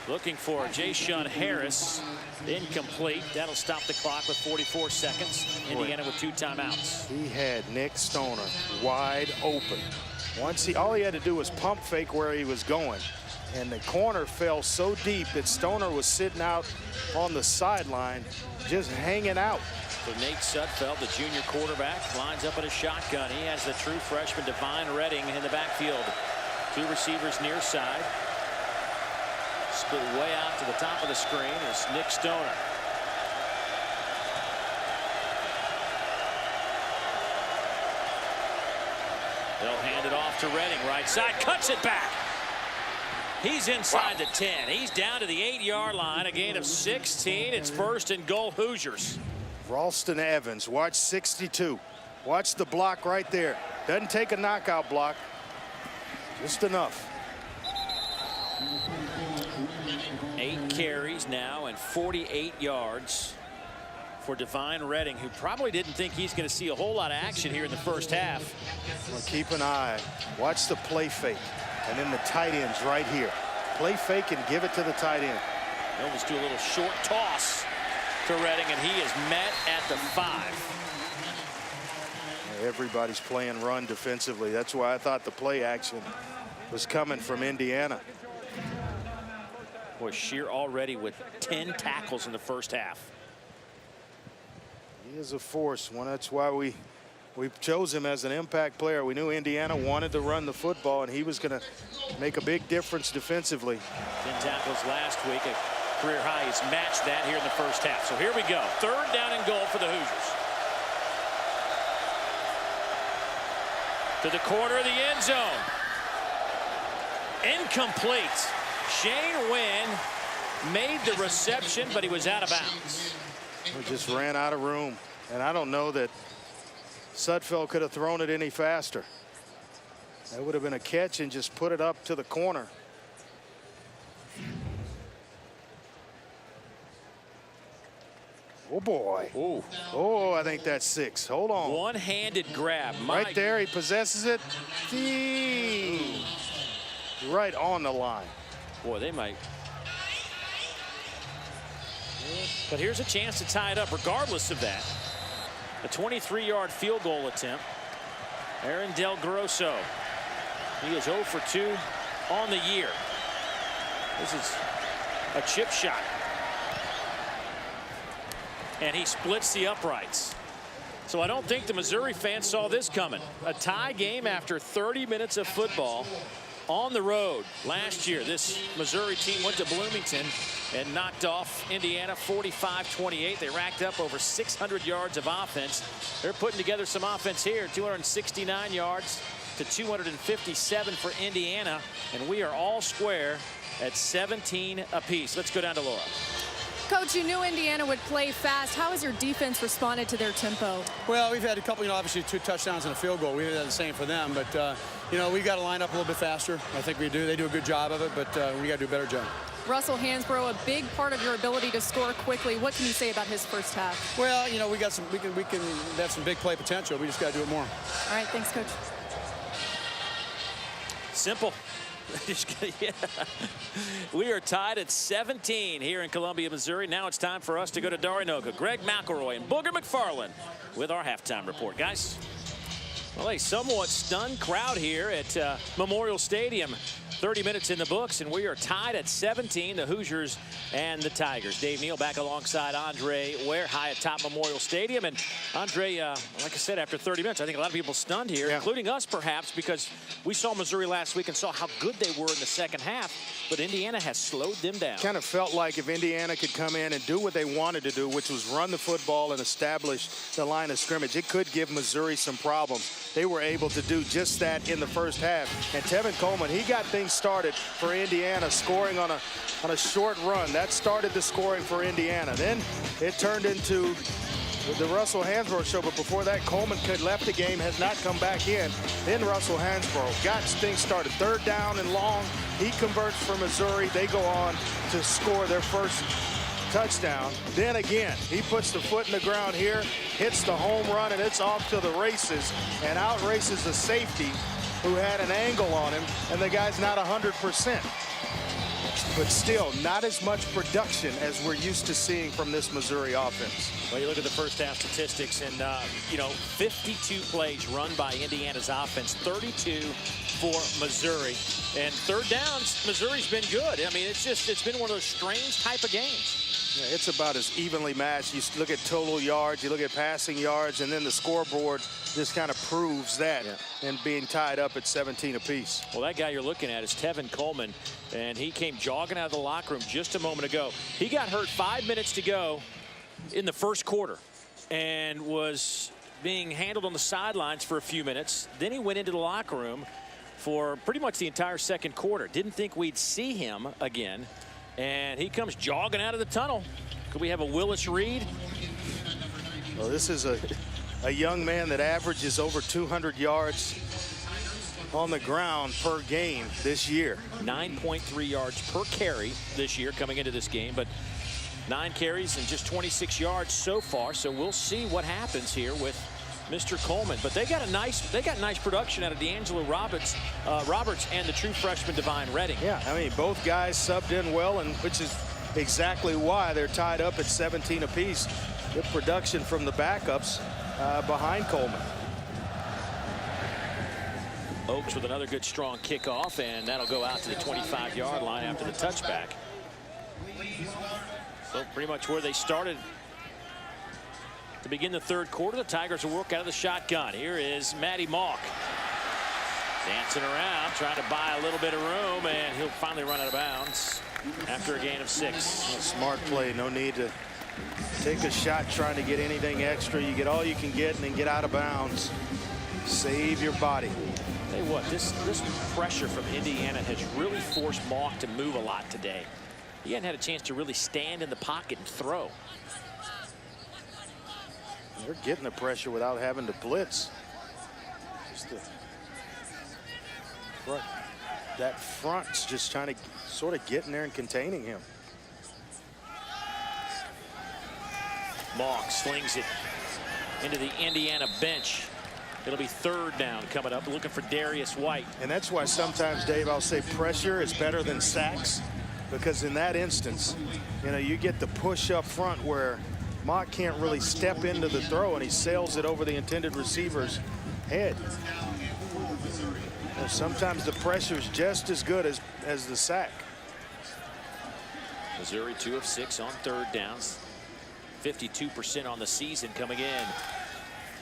Speaker 1: Looking for Jayshun Harris. Incomplete. That'll stop the clock with 44 seconds. Indiana with 2 timeouts.
Speaker 2: He had Nick Stoner wide open. All he had to do was pump fake where he was going. And the corner fell so deep that Stoner was sitting out on the sideline, just hanging out.
Speaker 1: So Nate Sudfeld, the junior quarterback, lines up in a shotgun. He has the true freshman Devine Redding in the backfield. 2 receivers near side. Split way out to the top of the screen is Nick Stoner. They'll hand it off to Redding, right side, cuts it back. He's inside the 10. He's down to the 8-yard line, a gain of 16. It's 1st and goal, Hoosiers.
Speaker 2: Ralston Evans, watch 62. Watch the block right there. Doesn't take a knockout block, just enough.
Speaker 1: 8 carries now and 48 yards for Devine Redding, who probably didn't think he's going to see a whole lot of action here in the first half.
Speaker 2: Well, keep an eye. Watch the play fake. And then the tight end's right here. Play fake and give it to the tight end.
Speaker 1: They'll just do a little short toss to Redding, and he is met at the 5.
Speaker 2: Everybody's playing run defensively. That's why I thought the play action was coming from Indiana.
Speaker 1: Boy, Shear already with 10 tackles in the first half.
Speaker 2: He is a force. That's why we chose him as an impact player. We knew Indiana wanted to run the football, and he was going to make a big difference defensively.
Speaker 1: 10 tackles last week. A career high. He's matched that here in the first half. So here we go. 3rd down and goal for the Hoosiers. To the corner of the end zone. Incomplete. Shane Wynn made the reception, but he was out of bounds.
Speaker 2: We just ran out of room. And I don't know that Sudfeld could have thrown it any faster. That would have been a catch and just put it up to the corner. Oh, boy.
Speaker 1: Ooh.
Speaker 2: Oh, I think that's 6. Hold on.
Speaker 1: One-handed grab.
Speaker 2: Right there, he possesses it. Right on the line.
Speaker 1: Boy, they might. But here's a chance to tie it up regardless of that. A 23-yard field goal attempt. Aaron Del Grosso. He is 0 for 2 on the year. This is a chip shot. And he splits the uprights. So I don't think the Missouri fans saw this coming. A tie game after 30 minutes of football on the road. Last year, this Missouri team went to Bloomington and knocked off Indiana 45-28. They racked up over 600 yards of offense. They're putting together some offense here. 269 yards to 257 for Indiana. And we are all square at 17 apiece. Let's go down to Laura.
Speaker 3: Coach, you knew Indiana would play fast. How has your defense responded to their tempo?
Speaker 4: Well, we've had a couple, obviously 2 touchdowns and a field goal. We've had the same for them, but, we got to line up a little bit faster. I think we do. They do a good job of it, but we got to do a better job.
Speaker 3: Russell Hansbrough, a big part of your ability to score quickly. What can you say about his first half?
Speaker 4: Well, we got some, we can have some big play potential. We just got to do it more.
Speaker 3: All right, thanks, Coach.
Speaker 1: Simple. Yeah. We are tied at 17 here in Columbia, Missouri. Now it's time for us to go to Darinoka. Greg McElroy and Booger McFarland with our halftime report. Guys, well, a somewhat stunned crowd here at Memorial Stadium. 30 minutes in the books, and we are tied at 17, the Hoosiers and the Tigers. Dave Neal back alongside Andre Ware high atop Memorial Stadium. And Andre, like I said, after 30 minutes, I think a lot of people stunned here, including us perhaps, because we saw Missouri last week and saw how good they were in the second half, but Indiana has slowed them down.
Speaker 2: Kind of felt like if Indiana could come in and do what they wanted to do, which was run the football and establish the line of scrimmage, it could give Missouri some problems. They were able to do just that in the first half. And Tevin Coleman, he got things started for Indiana, scoring on a short run. That started the scoring for Indiana. Then it turned into the Russell Hansbrough show, but before that, Coleman left the game, has not come back in. Then Russell Hansbrough got things started. 3rd down and long. He converts for Missouri. They go on to score their first touchdown. Then again, he puts the foot in the ground here, hits the home run, and it's off to the races and out races the safety who had an angle on him, and the guy's not 100%. But still, not as much production as we're used to seeing from this Missouri offense.
Speaker 1: Well, you look at the first half statistics, and, 52 plays run by Indiana's offense, 32 for Missouri. And third downs, Missouri's been good. I mean, it's been one of those strange type of games.
Speaker 2: Yeah, it's about as evenly matched. You look at total yards, you look at passing yards, and then the scoreboard just kind of proves that, and being tied up at 17 apiece.
Speaker 1: Well, that guy you're looking at is Tevin Coleman, and he came jogging out of the locker room just a moment ago. He got hurt 5 minutes to go in the first quarter and was being handled on the sidelines for a few minutes. Then he went into the locker room for pretty much the entire second quarter. Didn't think we'd see him again. And he comes jogging out of the tunnel. Could we have a Willis Reed?
Speaker 2: Well, this is a young man that averages over 200 yards on the ground per game this year.
Speaker 1: 9.3 yards per carry this year coming into this game, but 9 carries and just 26 yards so far. So we'll see what happens here with Mr. Coleman. But they got nice production out of D'Angelo Roberts and the true freshman Divine Redding.
Speaker 2: Yeah, I mean, both guys subbed in well, and which is exactly why they're tied up at 17 apiece. Good production from the backups behind Coleman.
Speaker 1: Oaks with another good strong kickoff, and that'll go out to the 25-yard line after the touchback. So pretty much where they started to begin the third quarter. The Tigers will work out of the shotgun. Here is Maty Mauk dancing around, trying to buy a little bit of room, and he'll finally run out of bounds after a gain of 6.
Speaker 2: A smart play. No need to take a shot trying to get anything extra. You get all you can get and then get out of bounds. Save your body.
Speaker 1: Tell you what, this pressure from Indiana has really forced Mauk to move a lot today. He hadn't had a chance to really stand in the pocket and throw.
Speaker 2: They're getting the pressure without having to blitz. Just that front's just trying to sort of get in there and containing him.
Speaker 1: Mauk slings it into the Indiana bench. It'll be third down coming up, looking for Darius White.
Speaker 2: And that's why sometimes, Dave, I'll say pressure is better than sacks, because in that instance, you get the push up front where Mauk can't really step into the throw, and he sails it over the intended receiver's head. Sometimes the pressure is just as good as the sack.
Speaker 1: Missouri 2 of 6 on third downs. 52% on the season coming in.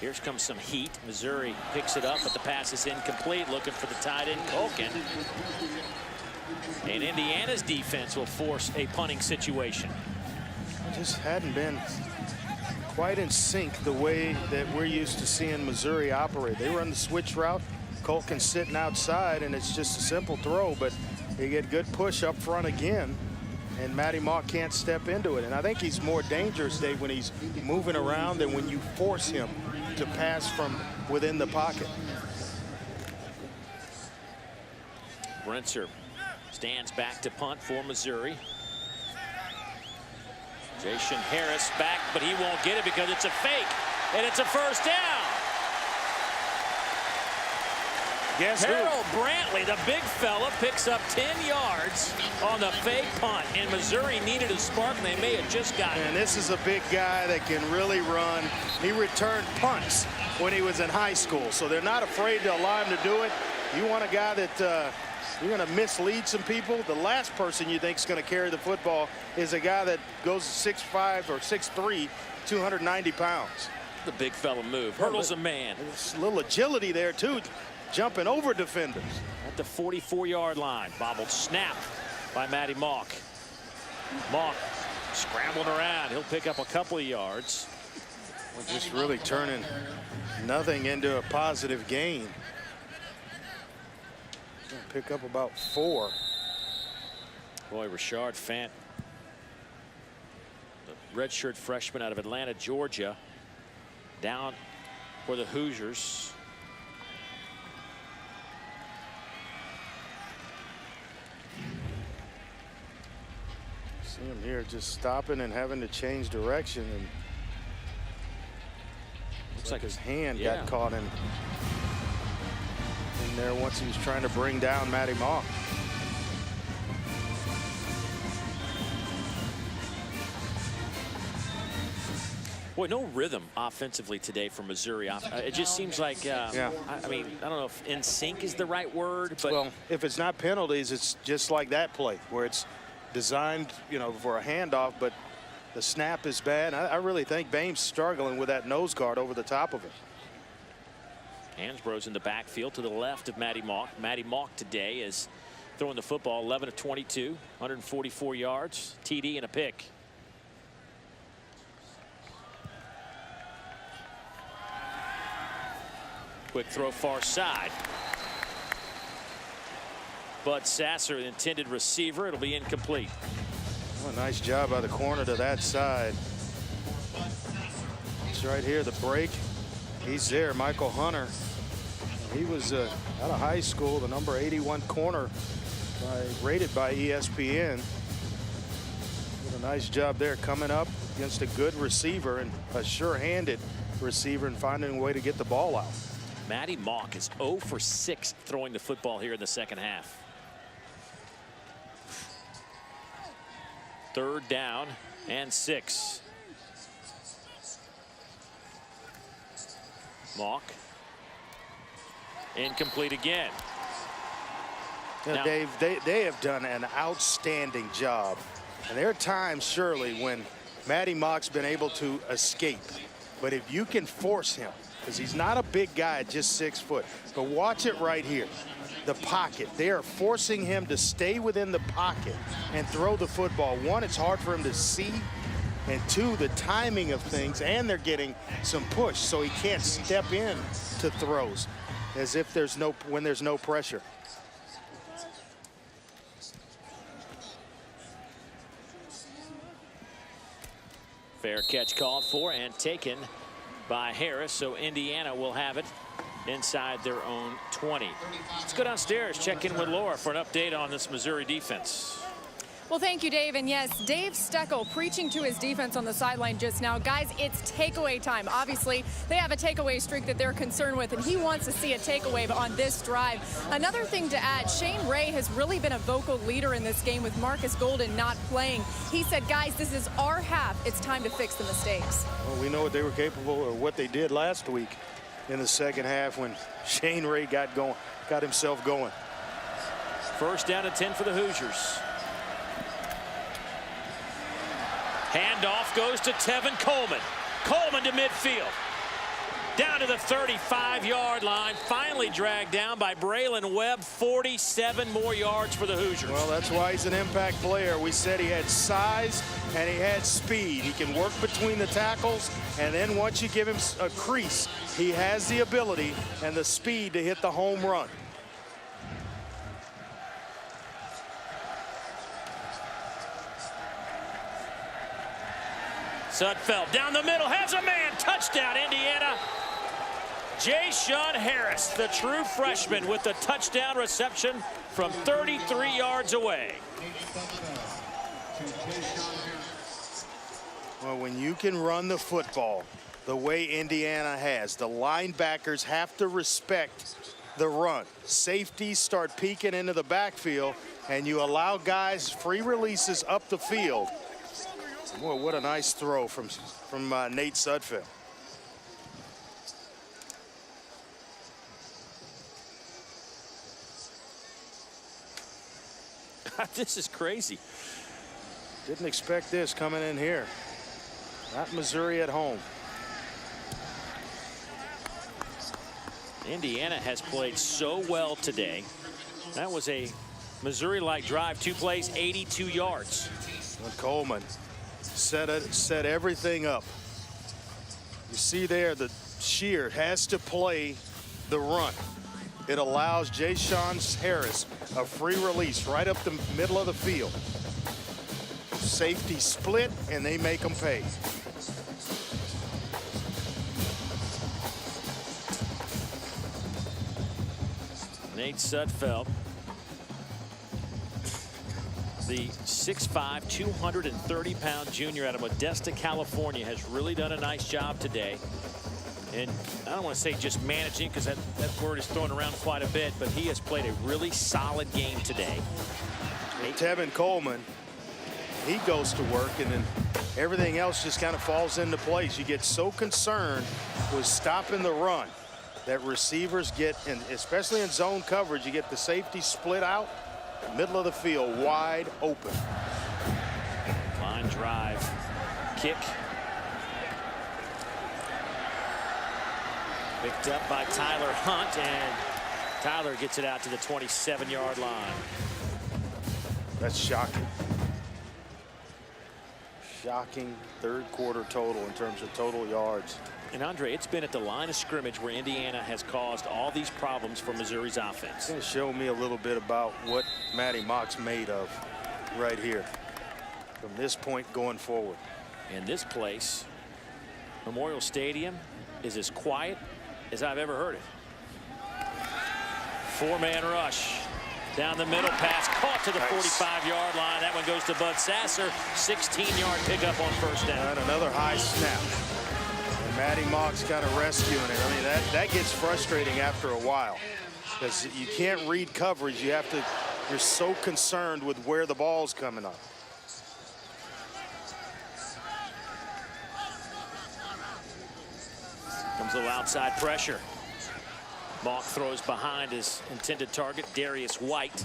Speaker 1: Here comes some heat. Missouri picks it up, but the pass is incomplete. Looking for the tight end, Culkin. And Indiana's defense will force a punting situation.
Speaker 2: Just hadn't been quite in sync the way that we're used to seeing Missouri operate. They run the switch route. Culkin sitting outside, and it's just a simple throw, but they get good push up front again, and Maty Mauk can't step into it. And I think he's more dangerous, Dave, when he's moving around than when you force him to pass from within the pocket.
Speaker 1: Brentzer stands back to punt for Missouri. Jason Harris back, but he won't get it because it's a fake, and it's a first down.
Speaker 2: Guess
Speaker 1: Harold Brantley, the big fella, picks up 10 yards on the fake punt, and Missouri needed a spark, and they may have just gotten it.
Speaker 2: And this is a big guy that can really run. He returned punts when he was in high school, so they're not afraid to allow him to do it. You want a guy that you're going to mislead some people. The last person you think is going to carry the football is a guy that goes 6'5" or 6'3", 290 pounds.
Speaker 1: The big fella move. Hurdles a man.
Speaker 2: There's a little agility there, too, jumping over defenders.
Speaker 1: At the 44-yard line. Bobbled snap by Maty Mauk. Mauk scrambling around. He'll pick up a couple of yards.
Speaker 2: We're just really turning nothing into a positive gain. Pick up about 4.
Speaker 1: Boy, Rashard Fant, the redshirt freshman out of Atlanta, Georgia, down for the Hoosiers.
Speaker 2: See him here just stopping and having to change direction, and
Speaker 1: looks like
Speaker 2: his hand
Speaker 1: yeah.
Speaker 2: got caught in in there once he was trying to bring down Maty Mauk.
Speaker 1: Boy, no rhythm offensively today for Missouri. It just seems like, I mean, I don't know if in sync is the right word, but.
Speaker 2: Well, if it's not penalties, it's just like that play where it's designed, you know, for a handoff, but the snap is bad. I really think Bame's struggling with that nose guard over the top of it.
Speaker 1: Hansbrough's in the backfield to the left of Maty Mauk. Maty Mauk today is throwing the football 11 of 22, 144 yards, TD and a pick. Quick throw far side. Bud Sasser, the intended receiver. It'll be incomplete.
Speaker 2: Well, nice job by the corner to that side. It's right here, the break. He's there, Michael Hunter. He was out of high school, the number 81 corner, rated by ESPN. Did a nice job there coming up against a good receiver and a sure-handed receiver and finding a way to get the ball out.
Speaker 1: Maty Mauk is 0 for 6 throwing the football here in the second half. 3rd down and 6. Mauk. Incomplete again.
Speaker 2: You know,
Speaker 1: Now,
Speaker 2: Dave, they have done an outstanding job. And there are times, surely, when Maty Mauk's been able to escape. But if you can force him, because he's not a big guy, just 6 foot. But watch it right here. The pocket. They are forcing him to stay within the pocket and throw the football. One, it's hard for him to see. And two, the timing of things. And they're getting some push, so he can't step in to throws as if when there's no pressure.
Speaker 1: fair catch called for and taken by Harris, so Indiana will have it inside their own 20. Let's go downstairs, check in with Laura for an update on this Missouri defense.
Speaker 3: Well, thank you, Dave. And yes, Dave Steckel preaching to his defense on the sideline just now. Guys, it's takeaway time. Obviously, they have a takeaway streak that they're concerned with, and he wants to see a takeaway on this drive. Another thing to add, Shane Ray has really been a vocal leader in this game with Marcus Golden not playing. He said, guys, this is our half. It's time to fix the mistakes.
Speaker 2: Well, we know what they were capable, or what they did last week in the second half when Shane Ray got himself going.
Speaker 1: First down and 10 for the Hoosiers. Handoff goes to Tevin Coleman. Coleman to midfield. Down to the 35-yard line. Finally dragged down by Braylon Webb. 47 more yards for the Hoosiers.
Speaker 2: Well, that's why he's an impact player. We said he had size and he had speed. He can work between the tackles, and then once you give him a crease, he has the ability and the speed to hit the home run.
Speaker 1: Sudfeld down the middle, has a man, touchdown Indiana. Jay-Sean Harris, the true freshman, with the touchdown reception from 33 yards away.
Speaker 2: Well, when you can run the football the way Indiana has, the linebackers have to respect the run. Safeties start peeking into the backfield, and you allow guys free releases up the field. Boy, what a nice throw from Nate Sudfeld.
Speaker 1: This is crazy.
Speaker 2: Didn't expect this coming in here. Not Missouri at home.
Speaker 1: Indiana has played so well today. That was a Missouri-like drive, 2 plays, 82 yards.
Speaker 2: And Coleman set everything up. You see there, the sheer has to play the run. It allows Jay-Sean Harris a free release right up the middle of the field. Safety split, and they make them pay.
Speaker 1: Nate Sudfeld, the 6'5", 230-pound junior out of Modesto, California, has really done a nice job today. And I don't want to say just managing, because that word is thrown around quite a bit, but he has played a really solid game today.
Speaker 2: Tevin Coleman, he goes to work, and then everything else just kind of falls into place. You get so concerned with stopping the run that receivers get, and especially in zone coverage, you get the safety split out, middle of the field wide open.
Speaker 1: Line drive, kick. Picked up by Tyler Hunt, and Tyler gets it out to the 27-yard line.
Speaker 2: That's shocking. Shocking third quarter total in terms of total yards.
Speaker 1: And Andre, it's been at the line of scrimmage where Indiana has caused all these problems for Missouri's offense.
Speaker 2: It's going to show me a little bit about what Maty Mauk's made of right here from this point going forward.
Speaker 1: And this place, Memorial Stadium, is as quiet as I've ever heard it. Four-man rush. Down the middle, pass caught to the 45-yard line. That one goes to Bud Sasser. 16-yard pickup on first down.
Speaker 2: And another high snap. And Maty Mauk's kind of rescuing it. I mean, that gets frustrating after a while, because you can't read coverage. You're so concerned with where the ball's coming up.
Speaker 1: Comes a little outside pressure. Mauk throws behind his intended target, Darius White.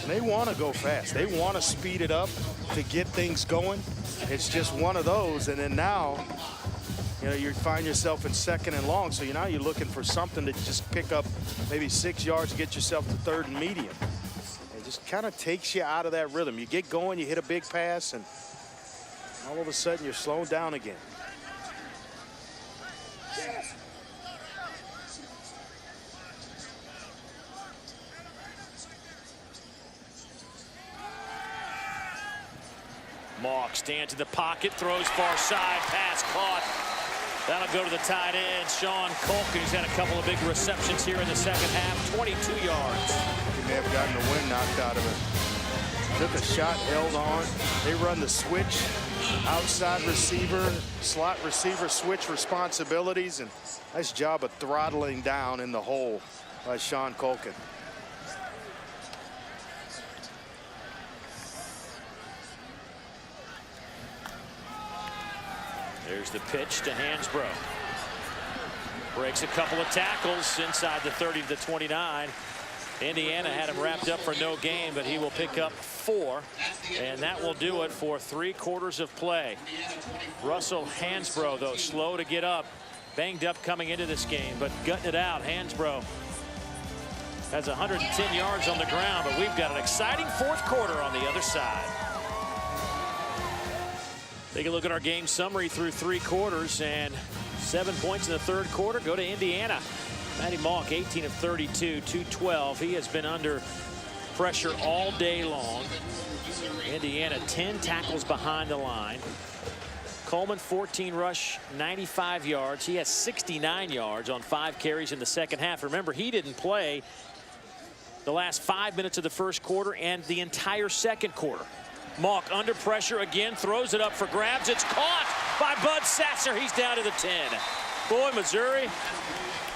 Speaker 2: And they want to go fast. They want to speed it up to get things going. It's just one of those. And then now, you find yourself in second and long. So now you're looking for something to just pick up maybe 6 yards to get yourself to third and medium. It just kind of takes you out of that rhythm. You get going, you hit a big pass, and all of a sudden you're slowing down again.
Speaker 1: Mauk stands in the pocket, throws far side, pass caught. That'll go to the tight end, Sean Colkin, who's had a couple of big receptions here in the second half, 22 yards.
Speaker 2: He may have gotten the wind knocked out of it. Took a shot, held on. They run the switch, outside receiver, slot receiver switch responsibilities, and nice job of throttling down in the hole by Sean Colkin.
Speaker 1: There's the pitch to Hansbrough. Breaks a couple of tackles inside the 30 to the 29. Indiana had him wrapped up for no gain, but he will pick up 4, and that will do it for 3 quarters of play. Russell Hansbrough, though, slow to get up, banged up coming into this game, but gutting it out. Hansbrough has 110 yards on the ground, but we've got an exciting fourth quarter on the other side. Take a look at our game summary through 3 quarters, and 7 points in the third quarter go to Indiana. Maty Mauk, 18 of 32, 212. He has been under pressure all day long. Indiana, 10 tackles behind the line. Coleman, 14 rush, 95 yards. He has 69 yards on 5 carries in the second half. Remember, he didn't play the last 5 minutes of the first quarter and the entire second quarter. Mauk under pressure again, throws it up for grabs. It's caught by Bud Sasser. He's down to the 10. Boy, Missouri.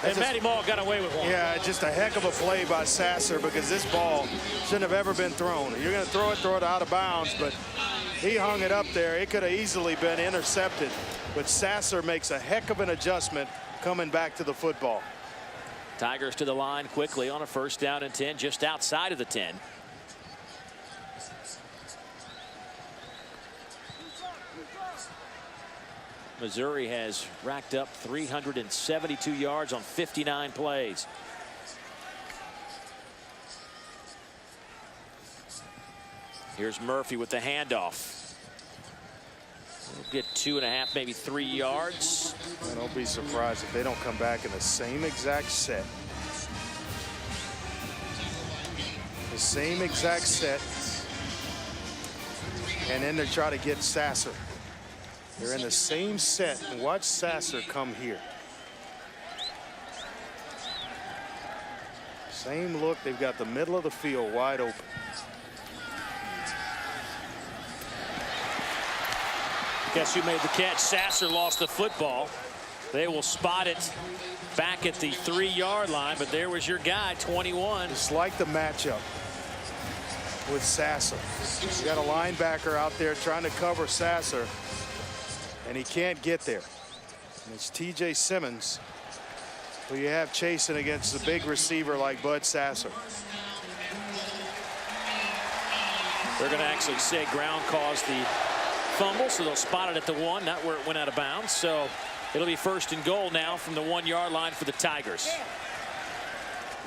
Speaker 1: And Maty Mauk got away with one.
Speaker 2: Yeah, just a heck of a play by Sasser, because this ball shouldn't have ever been thrown. You're going to throw it out of bounds, but he hung it up there. It could have easily been intercepted, but Sasser makes a heck of an adjustment coming back to the football.
Speaker 1: Tigers to the line quickly on a first down and 10, just outside of the 10. Missouri has racked up 372 yards on 59 plays. Here's Murphy with the handoff. We'll get 2.5, maybe 3 yards.
Speaker 2: And don't be surprised if they don't come back in the same exact set. The same exact set. And then they try to get Sasser. They're in the same set, and watch Sasser come here. Same look. They've got the middle of the field wide open.
Speaker 1: Guess who made the catch? Sasser lost the football. They will spot it back at the 3-yard line, but there was your guy, 21.
Speaker 2: It's like the matchup with Sasser. You got a linebacker out there trying to cover Sasser, and he can't get there. And it's T.J. Simmons who you have chasing against a big receiver like Bud Sasser.
Speaker 1: They're going to actually say ground caused the fumble, so they'll spot it at the 1, not where it went out of bounds. So it'll be 1st and goal now from the 1-yard line for the Tigers.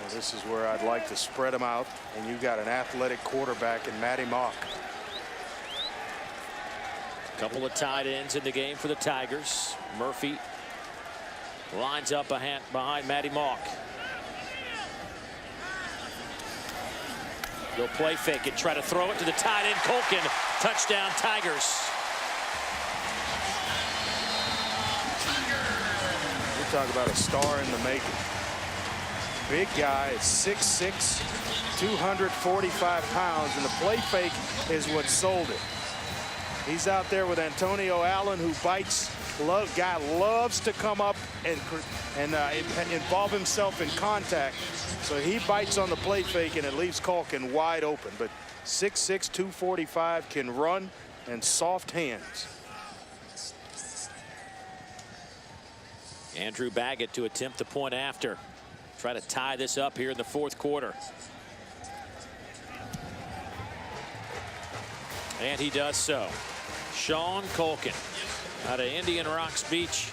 Speaker 2: Well, this is where I'd like to spread them out, and you've got an athletic quarterback in Maty Mauk.
Speaker 1: A couple of tight ends in the game for the Tigers. Murphy lines up behind Maty Mauk. They'll play fake it, try to throw it to the tight end, Colkin. Touchdown, Tigers.
Speaker 2: You talk about a star in the making. Big guy is 6'6", 245 pounds, and the play fake is what sold it. He's out there with Antonio Allen, who bites. Guy loves to come up and involve himself in contact. So he bites on the play fake, and it leaves Colkin wide open. But 6'6", 245 can run and soft hands.
Speaker 1: Andrew Baggett to attempt the point after. Try to tie this up here in the 4th quarter. And he does so. Sean Colkin out of Indian Rocks Beach.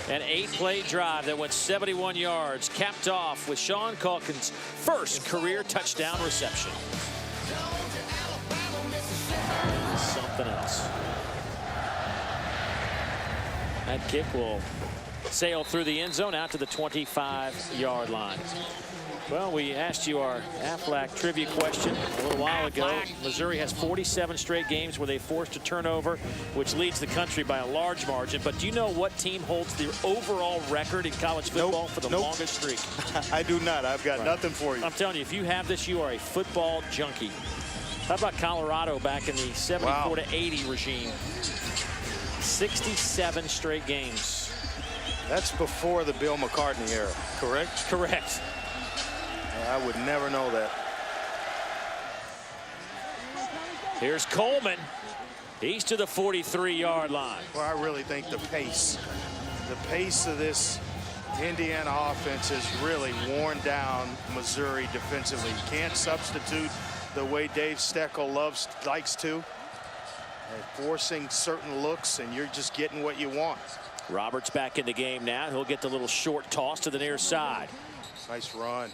Speaker 1: An 8-play drive that went 71 yards, capped off with Sean Colkin's first career touchdown reception. Something else. That kick will sail through the end zone out to the 25-yard line. Well, we asked you our Aflac trivia question a little while ago. Missouri has 47 straight games where they forced a turnover, which leads the country by a large margin. But do you know what team holds the overall record in college football for the longest streak?
Speaker 2: I do not. I've got nothing for you.
Speaker 1: I'm telling you, if you have this, you are a football junkie. How about Colorado back in the 74 to 80 regime? 67 straight games.
Speaker 2: That's before the Bill McCartney era, correct?
Speaker 1: Correct.
Speaker 2: I would never know that.
Speaker 1: Here's Coleman. He's to the 43-yard line.
Speaker 2: Well, I really think the pace of this Indiana offense has really worn down Missouri defensively. You can't substitute the way Dave Steckel likes to. They're forcing certain looks, and you're just getting what you want.
Speaker 1: Roberts back in the game now. He'll get the little short toss to the near side.
Speaker 2: Nice run.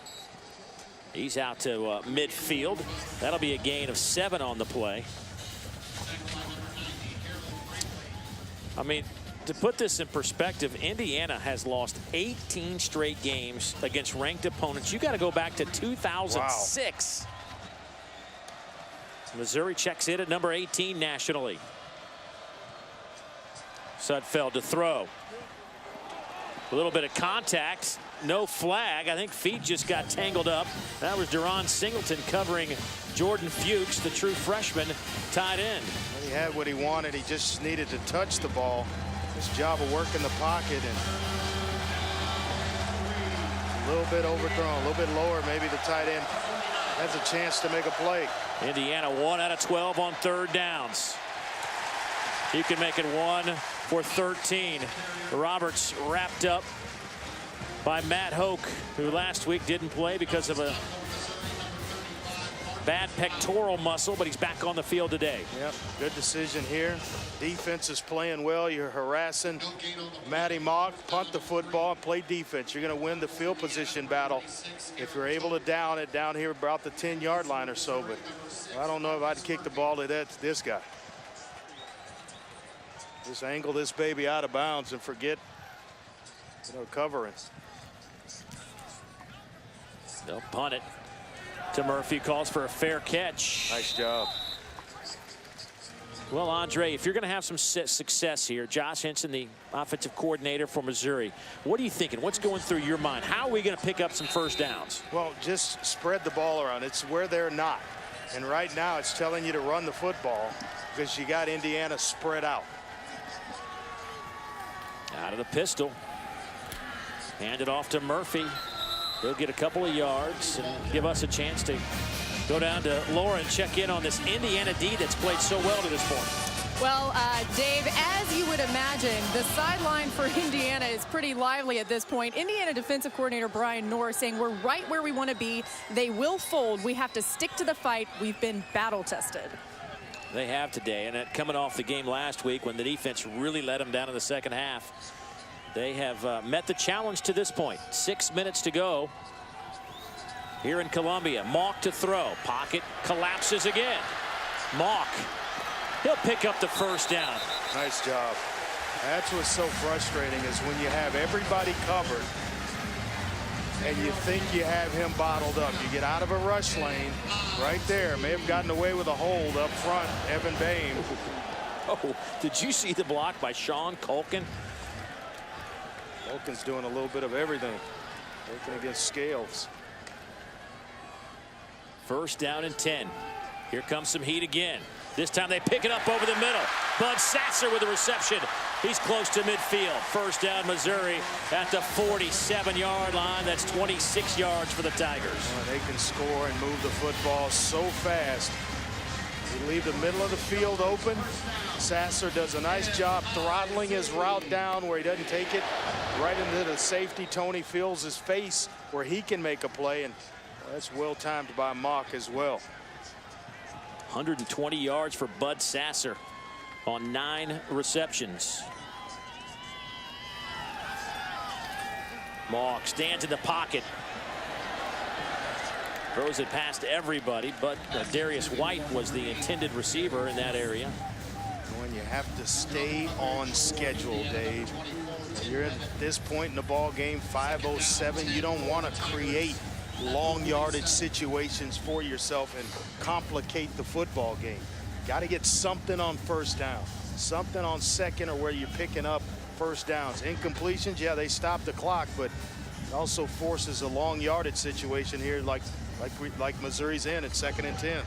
Speaker 1: He's out to midfield. That'll be a gain of 7 on the play. I mean, to put this in perspective, Indiana has lost 18 straight games against ranked opponents. You got to go back to 2006. Wow. Missouri checks in at number 18 nationally. Sudfeld to throw. A little bit of contact. No flag. I think feet just got tangled up. That was Deron Singleton covering Jordan Fuchs, the true freshman, tight end.
Speaker 2: He had what he wanted. He just needed to touch the ball. His job of working the pocket, and a little bit overthrown, a little bit lower. Maybe the tight end has a chance to make a play.
Speaker 1: Indiana 1 out of 12 on 3rd downs. You can make it 1 for 13. Roberts wrapped up by Matt Hoke, who last week didn't play because of a bad pectoral muscle, but he's back on the field today.
Speaker 2: Yep, good decision here. Defense is playing well. You're harassing Maty Mauk. Punt the football and play defense. You're going to win the field position battle if you're able to down it down here about the 10-yard line or so. But I don't know if I'd kick the ball to this guy. Just angle this baby out of bounds and forget, covering.
Speaker 1: They'll punt it to Murphy. Calls for a fair catch.
Speaker 2: Nice job.
Speaker 1: Well, Andre, if you're going to have some success here, Josh Henson, the offensive coordinator for Missouri, what are you thinking? What's going through your mind? How are we going to pick up some first downs?
Speaker 2: Well, just spread the ball around. It's where they're not. And right now it's telling you to run the football because you got Indiana spread out.
Speaker 1: Out of the pistol. Hand it off to Murphy. He'll get a couple of yards and give us a chance to go down to Laura and check in on this Indiana D that's played so well to this point.
Speaker 3: Well, Dave, as you would imagine, the sideline for Indiana is pretty lively at this point. Indiana defensive coordinator Brian Knorr saying we're right where we want to be. They will fold. We have to stick to the fight. We've been battle tested.
Speaker 1: They have today, and that coming off the game last week when the defense really let them down in the second half. They have met the challenge to this point. 6 minutes to go here in Columbia. Mauk to throw. Pocket collapses again. Mauk. He'll pick up the first down.
Speaker 2: Nice job. That's what's so frustrating is when you have everybody covered and you think you have him bottled up. You get out of a rush lane right there. May have gotten away with a hold up front. Evan Boehm.
Speaker 1: Oh, did you see the block by Sean Culkin?
Speaker 2: Culkin's doing a little bit of everything. Working against Scales.
Speaker 1: First down and 10. Here comes some heat again. This time they pick it up over the middle. Bud Sasser with the reception. He's close to midfield. First down, Missouri at the 47-yard line. That's 26 yards for the Tigers.
Speaker 2: They can score and move the football so fast. They leave the middle of the field open. Sasser does a nice job throttling his route down where he doesn't take it right into the safety. Tony feels his face where he can make a play, and that's well timed by Mauk as well.
Speaker 1: 120 yards for Bud Sasser on 9 receptions. Mauk stands in the pocket. Throws it past everybody, but Darius White was the intended receiver in that area.
Speaker 2: When you have to stay on schedule, Dave. You're at this point in the ball game, 5:07. You don't want to create long yardage situations for yourself and complicate the football game. Got to get something on first down, something on second, or where you're picking up first downs. Incompletions, yeah, they stop the clock, but it also forces a long yardage situation here like Missouri's in at 2nd and 10.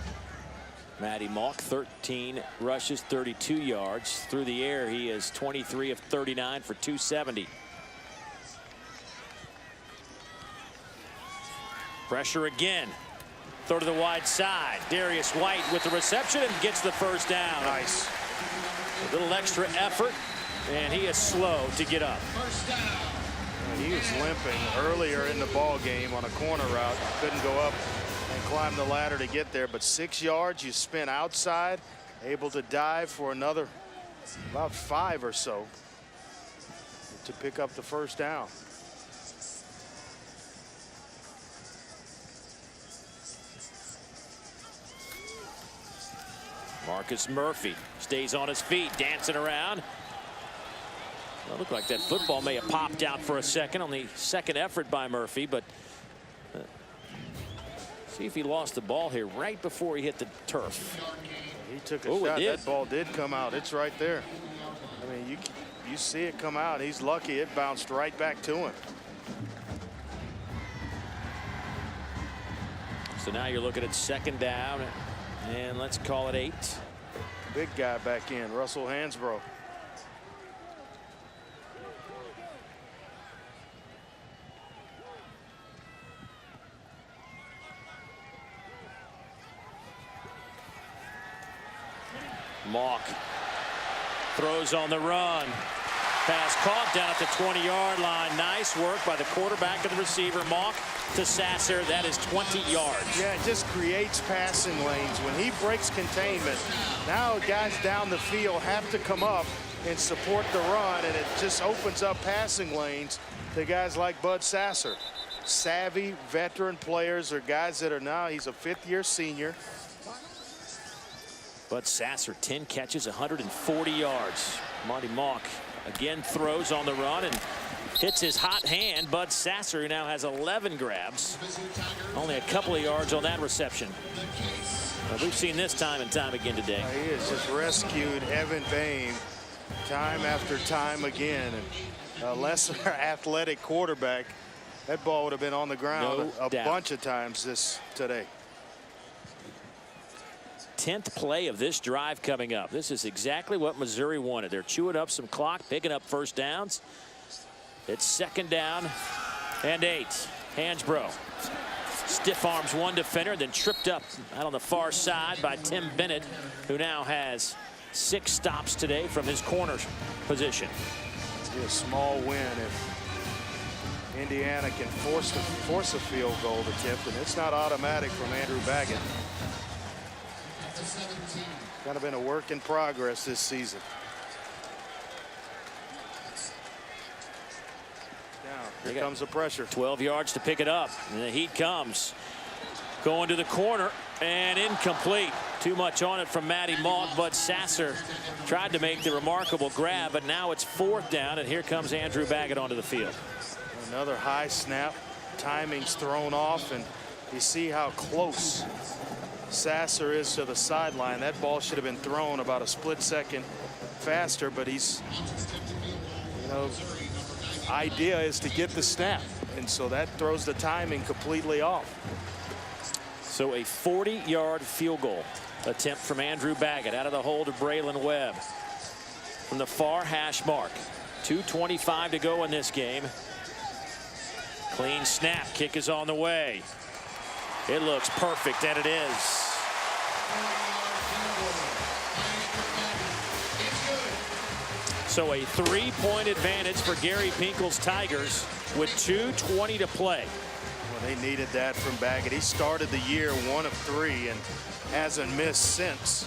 Speaker 1: Maty Mauk, 13 rushes, 32 yards. Through the air, he is 23 of 39 for 270. Pressure again. Throw to the wide side. Darius White with the reception and gets the first down.
Speaker 2: Nice.
Speaker 1: A little extra effort, and he is slow to get up.
Speaker 2: He was limping earlier in the ball game on a corner route. Couldn't go up and climb the ladder to get there, but 6 yards, you spin outside, able to dive for another about 5 or so to pick up the first down.
Speaker 1: Marcus Murphy stays on his feet, dancing around. Well, it looked like that football may have popped out for a second on the second effort by Murphy, but see if he lost the ball here right before he hit the turf.
Speaker 2: He took a shot. That ball did come out. It's right there. I mean, you see it come out. He's lucky it bounced right back to him.
Speaker 1: So now you're looking at 2nd down, and let's call it 8.
Speaker 2: Big guy back in, Russell Hansbrough.
Speaker 1: Mauk throws on the run. Pass caught down at the 20-yard line. Nice work by the quarterback and the receiver. Mauk to Sasser. That is 20 yards.
Speaker 2: Yeah, it just creates passing lanes. When he breaks containment, now guys down the field have to come up and support the run, and it just opens up passing lanes to guys like Bud Sasser. Savvy veteran players or guys that are now, he's a 5th-year senior.
Speaker 1: Bud Sasser, 10 catches, 140 yards. Maty Mauk again throws on the run and hits his hot hand. Bud Sasser, who now has 11 grabs. Only a couple of yards on that reception. We've seen this time and time again today.
Speaker 2: He has just rescued Evan Boehm time after time again. And a lesser athletic quarterback, that ball would have been on the ground a bunch of times today.
Speaker 1: 10th play of this drive coming up. This is exactly what Missouri wanted. They're chewing up some clock, picking up first downs. It's 2nd down and 8. Hansbrough stiff arms one defender, then tripped up out on the far side by Tim Bennett, who now has 6 stops today from his corner position.
Speaker 2: It'll be a small win if Indiana can force a field goal attempt, and it's not automatic from Andrew Baggett. Kind of been a work in progress this season. Now, here comes the pressure.
Speaker 1: 12 yards to pick it up, and the heat comes. Going to the corner, and incomplete. Too much on it from Maty Mauk, but Sasser tried to make the remarkable grab, but now it's 4th down, and here comes Andrew Baggett onto the field.
Speaker 2: Another high snap. Timing's thrown off, and you see how close Sasser is to the sideline. That ball should have been thrown about a split second faster, but he's, idea is to get the snap, and so that throws the timing completely off.
Speaker 1: So a 40-yard field goal attempt from Andrew Baggett out of the hold of Braylon Webb from the far hash mark. 2:25 to go in this game. Clean snap. Kick is on the way. It looks perfect, and it is. So a 3-point advantage for Gary Pinkel's Tigers with 2:20 to play.
Speaker 2: Well, they needed that from Baggett. He started the year 1 of 3 and hasn't missed since.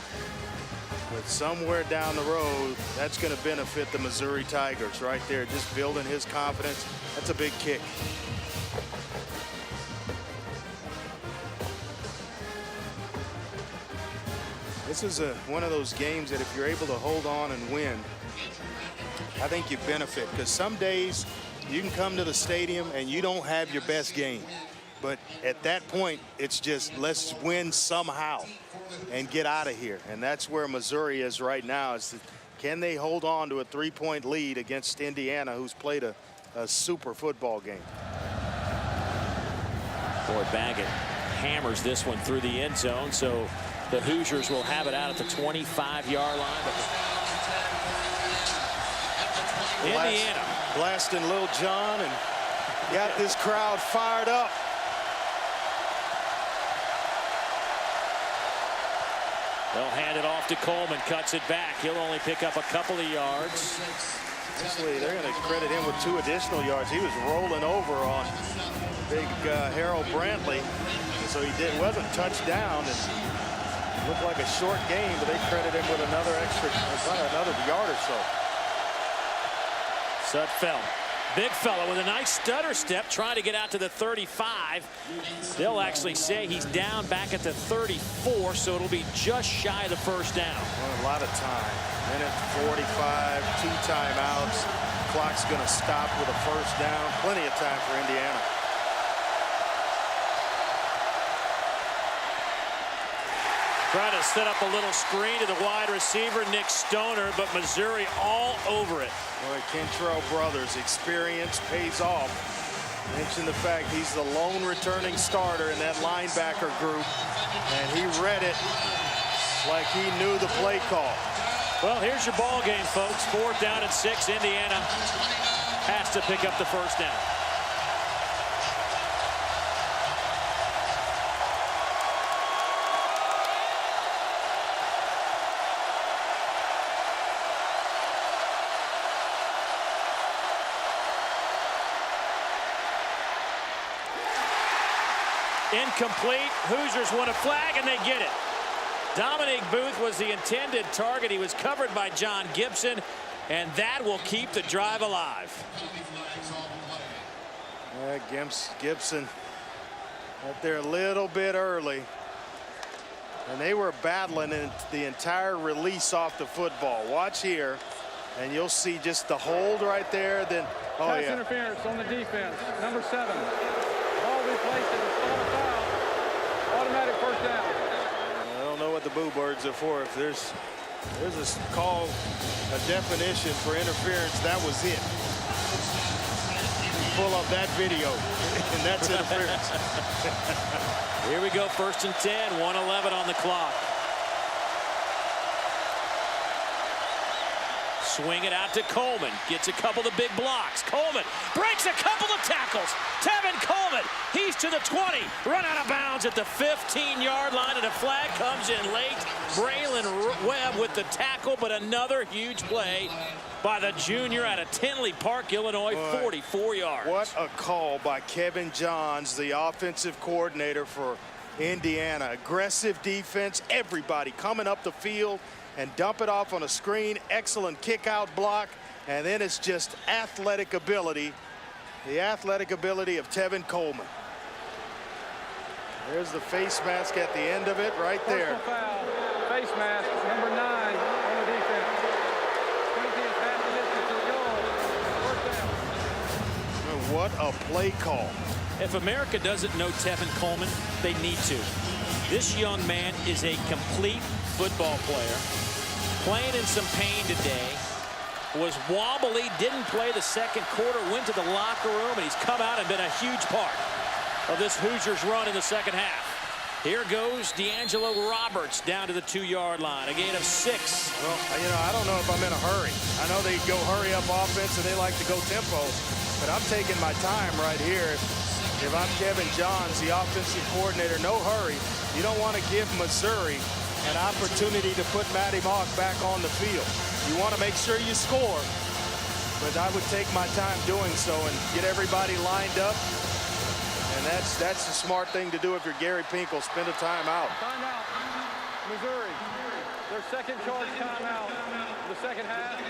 Speaker 2: But somewhere down the road, that's going to benefit the Missouri Tigers right there. Just building his confidence. That's a big kick. This is one of those games that if you're able to hold on and win, I think you benefit, because some days you can come to the stadium and you don't have your best game. But at that point, it's just let's win somehow and get out of here. And that's where Missouri is right now. Is can they hold on to a 3-point lead against Indiana, who's played a super football game?
Speaker 1: Boy, Baggett hammers this one through the end zone, so the Hoosiers will have it out at the 25-yard line. Indiana
Speaker 2: blasting Lil John and got this crowd fired up.
Speaker 1: They'll hand it off to Coleman, cuts it back. He'll only pick up a couple of yards.
Speaker 2: Actually, they're going to credit him with 2 additional yards. He was rolling over on big Harold Brantley, so wasn't touchdown. And looked like a short game, but they credit him with another yard or so.
Speaker 1: Sudfeld, big fella with a nice stutter step, trying to get out to the 35. They'll actually say he's down back at the 34, so it'll be just shy of the first down.
Speaker 2: Well, a lot of time. Minute 45, 2 timeouts. Clock's going to stop with a first down. Plenty of time for Indiana.
Speaker 1: Trying to set up a little screen to the wide receiver, Nick Stoner, but Missouri all over it.
Speaker 2: Boy, Kentrell Brothers, experience pays off. Mention the fact he's the lone returning starter in that linebacker group, and he read it like he knew the play call.
Speaker 1: Well, here's your ball game, folks. 4th down and 6. Indiana has to pick up the first down. Incomplete. Hoosiers want a flag, and they get it. Dominique Booth was the intended target. He was covered by John Gibson, and that will keep the drive alive.
Speaker 2: Gibson up there a little bit early, and they were battling in the entire release off the football. Watch here, and you'll see just the hold right there. Then,
Speaker 6: pass interference on the defense. Number 7. Ball replaced at the spot of foul. Automatic first down.
Speaker 2: I don't know what the boo birds are for. If there's a call, a definition for interference, that was it. Pull up that video, and that's interference.
Speaker 1: Here we go, 1st and 10, 1:11 on the clock. swing it out to Coleman. Gets a couple of big blocks. Coleman breaks a couple of tackles. Tevin Coleman, he's to the 20. Run out of bounds at the 15-yard line, and a flag comes in late. Braylon Webb with the tackle, but another huge play by the junior out of Tinley Park, Illinois, 44 yards.
Speaker 2: What a call by Kevin Johns, the offensive coordinator for Indiana. Aggressive defense, everybody coming up the field and dump it off on a screen. Excellent kick out block, and then it's just athletic ability. The athletic ability of Tevin Coleman. There's the face mask at the end of it right there.
Speaker 6: Personal foul, face mask, number 9 on the defense. 20 is half the distance to the goal. First down.
Speaker 2: What a play call.
Speaker 1: If America doesn't know Tevin Coleman, they need to. This young man is a complete football player. Playing in some pain today. Was wobbly, didn't play the second quarter, went to the locker room, and he's come out and been a huge part of this Hoosiers run in the second half. Here goes D'Angelo Roberts down to the 2-yard line, a gain of 6.
Speaker 2: Well, you know, I don't know if I'm in a hurry. I know they go hurry up offense and they like to go tempo, but I'm taking my time right here. If I'm Kevin Johns, the offensive coordinator, no hurry. You don't want to give Missouri an opportunity to put Maty Mauk back on the field. You want to make sure you score, but I would take my time doing so and get everybody lined up. And that's the smart thing to do if you're Gary Pinkel. Spend a timeout.
Speaker 6: Timeout, Missouri. Their second charge timeout. The second half.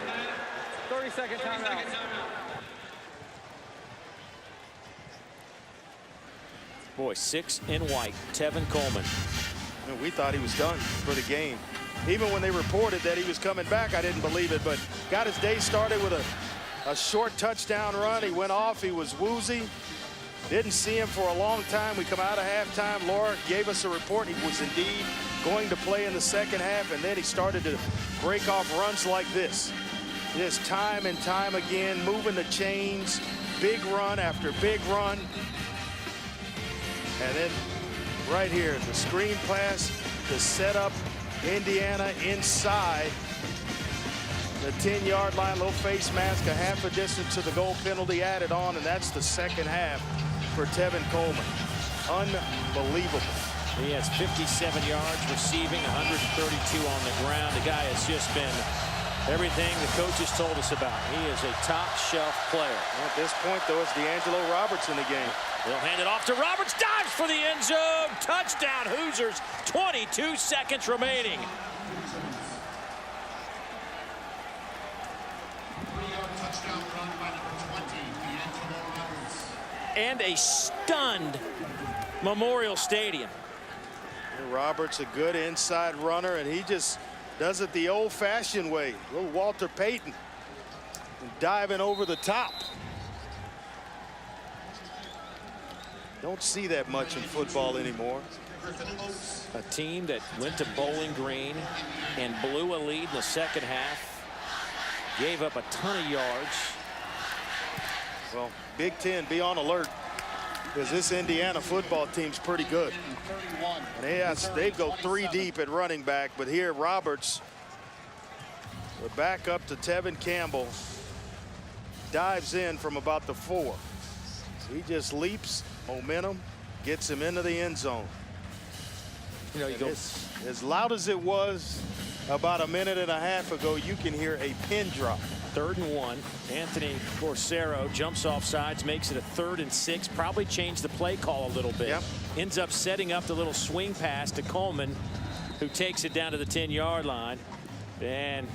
Speaker 6: 30-second timeout.
Speaker 1: Boy, 6 in white, Tevin Coleman.
Speaker 2: We thought he was done for the game. Even when they reported that he was coming back, I didn't believe it, but got his day started with a short touchdown run. He went off. He was woozy. Didn't see him for a long time. We come out of halftime. Laura gave us a report. He was indeed going to play in the second half, and then he started to break off runs like this. Just time and time again, moving the chains, big run after big run. And then right here, the screen pass to set up Indiana inside the 10-yard line. Little face mask, a half a distance to the goal, penalty added on, and that's the second half for Tevin Coleman. Unbelievable.
Speaker 1: He has 57 yards receiving, 132 on the ground. The guy has just been everything the coaches told us about. He is a top-shelf player.
Speaker 2: At this point, though, it's D'Angelo Roberts in the game.
Speaker 1: They'll hand it off to Roberts. Dives for the end zone. Touchdown, Hoosiers. 22 seconds remaining.
Speaker 5: Touchdown run by number 20, D'Angelo Roberts.
Speaker 1: And a stunned Memorial Stadium.
Speaker 2: Roberts, a good inside runner, and he just does it the old-fashioned way. Little Walter Payton diving over the top. Don't see that much in football anymore.
Speaker 1: A team that went to Bowling Green and blew a lead in the second half. Gave up a ton of yards.
Speaker 2: Well, Big Ten, be on alert, because this Indiana football team's pretty good. And they go 3 deep at running back, but here Roberts, the back up to Tevin Campbell, dives in from about the 4. He just leaps, momentum, gets him into the end zone.
Speaker 1: You know,
Speaker 2: as loud as it was about a minute and a half ago, you can hear a pin drop.
Speaker 1: 3rd and 1. Anthony Corsaro jumps off sides, makes it a 3rd and 6. Probably changed the play call a little bit.
Speaker 2: Yep.
Speaker 1: Ends up setting up the little swing pass to Coleman, who takes it down to the 10-yard line. And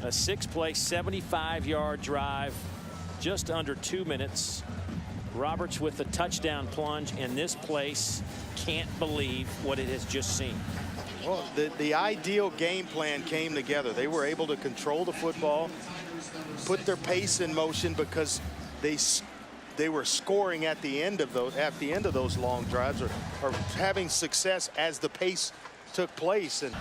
Speaker 1: a 6-play, 75-yard drive, just under 2 minutes. Roberts with the touchdown plunge, and this place can't believe what it has just seen.
Speaker 2: Well, the ideal game plan came together. They were able to control the football, put their pace in motion, because they were scoring at the end of those long drives, or having success as the pace took place. And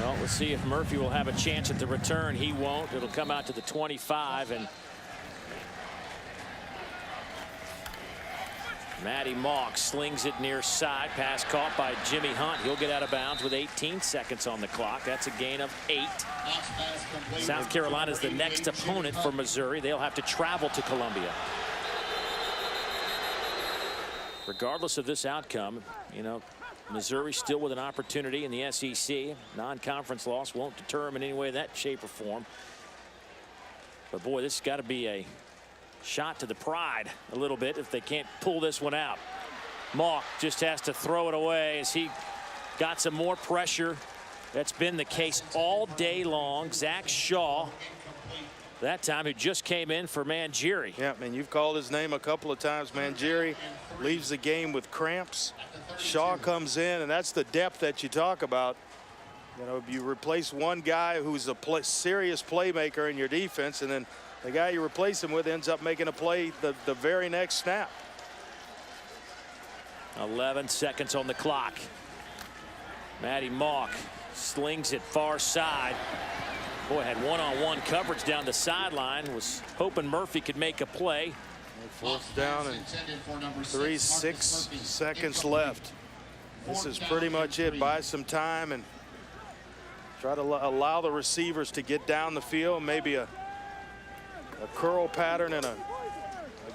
Speaker 1: well, let's see if Murphy will have a chance at the return. He won't. It'll come out to the 25, and Maty Mauk slings it near side. Pass caught by Jimmy Hunt. He'll get out of bounds with 18 seconds on the clock. That's a gain of 8. South Carolina is the next opponent for Missouri. They'll have to travel to Columbia. Regardless of this outcome, you know, Missouri still with an opportunity in the SEC. Non-conference loss won't deter them in any way, that shape or form. But boy, this has got to be a shot to the pride a little bit if they can't pull this one out. Mauk just has to throw it away as he got some more pressure. That's been the case all day long. Zach Shaw, that time, who just came in for Mangieri.
Speaker 2: Yeah, man, you've called his name a couple of times. Mangieri leaves the game with cramps. Shaw comes in, and that's the depth that you talk about. You know, you replace one guy who's a serious playmaker in your defense, and then the guy you replace him with ends up making a play the very next snap.
Speaker 1: 11 seconds on the clock. Maty Mauk slings it far side. Boy, had one-on-one coverage down the sideline. Was hoping Murphy could make a play.
Speaker 2: Fourth down and 6 seconds left. This is pretty much it. Buy some time and try to allow the receivers to get down the field. Maybe a curl pattern and a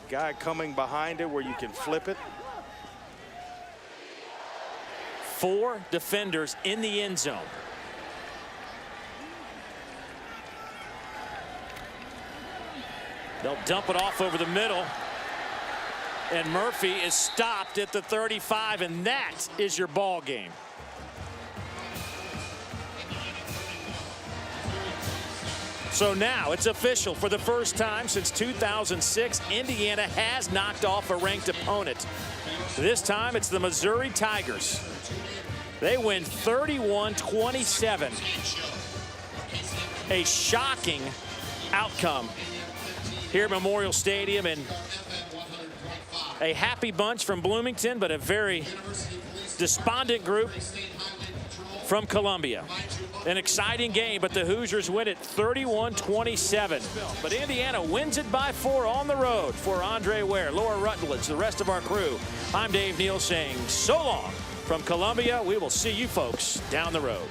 Speaker 2: guy coming behind it where you can flip it.
Speaker 1: 4 defenders in the end zone. They'll dump it off over the middle. And Murphy is stopped at the 35, and that is your ball game. So now it's official. For the first time since 2006, Indiana has knocked off a ranked opponent. This time it's the Missouri Tigers. They win 31-27. A shocking outcome here at Memorial Stadium, and a happy bunch from Bloomington, but a very despondent group from Columbia. An exciting game, but the Hoosiers win it 31-27. But Indiana wins it by 4 on the road. For Andre Ware, Laura Rutledge, the rest of our crew, I'm Dave Neal saying so long from Columbia. We will see you folks down the road.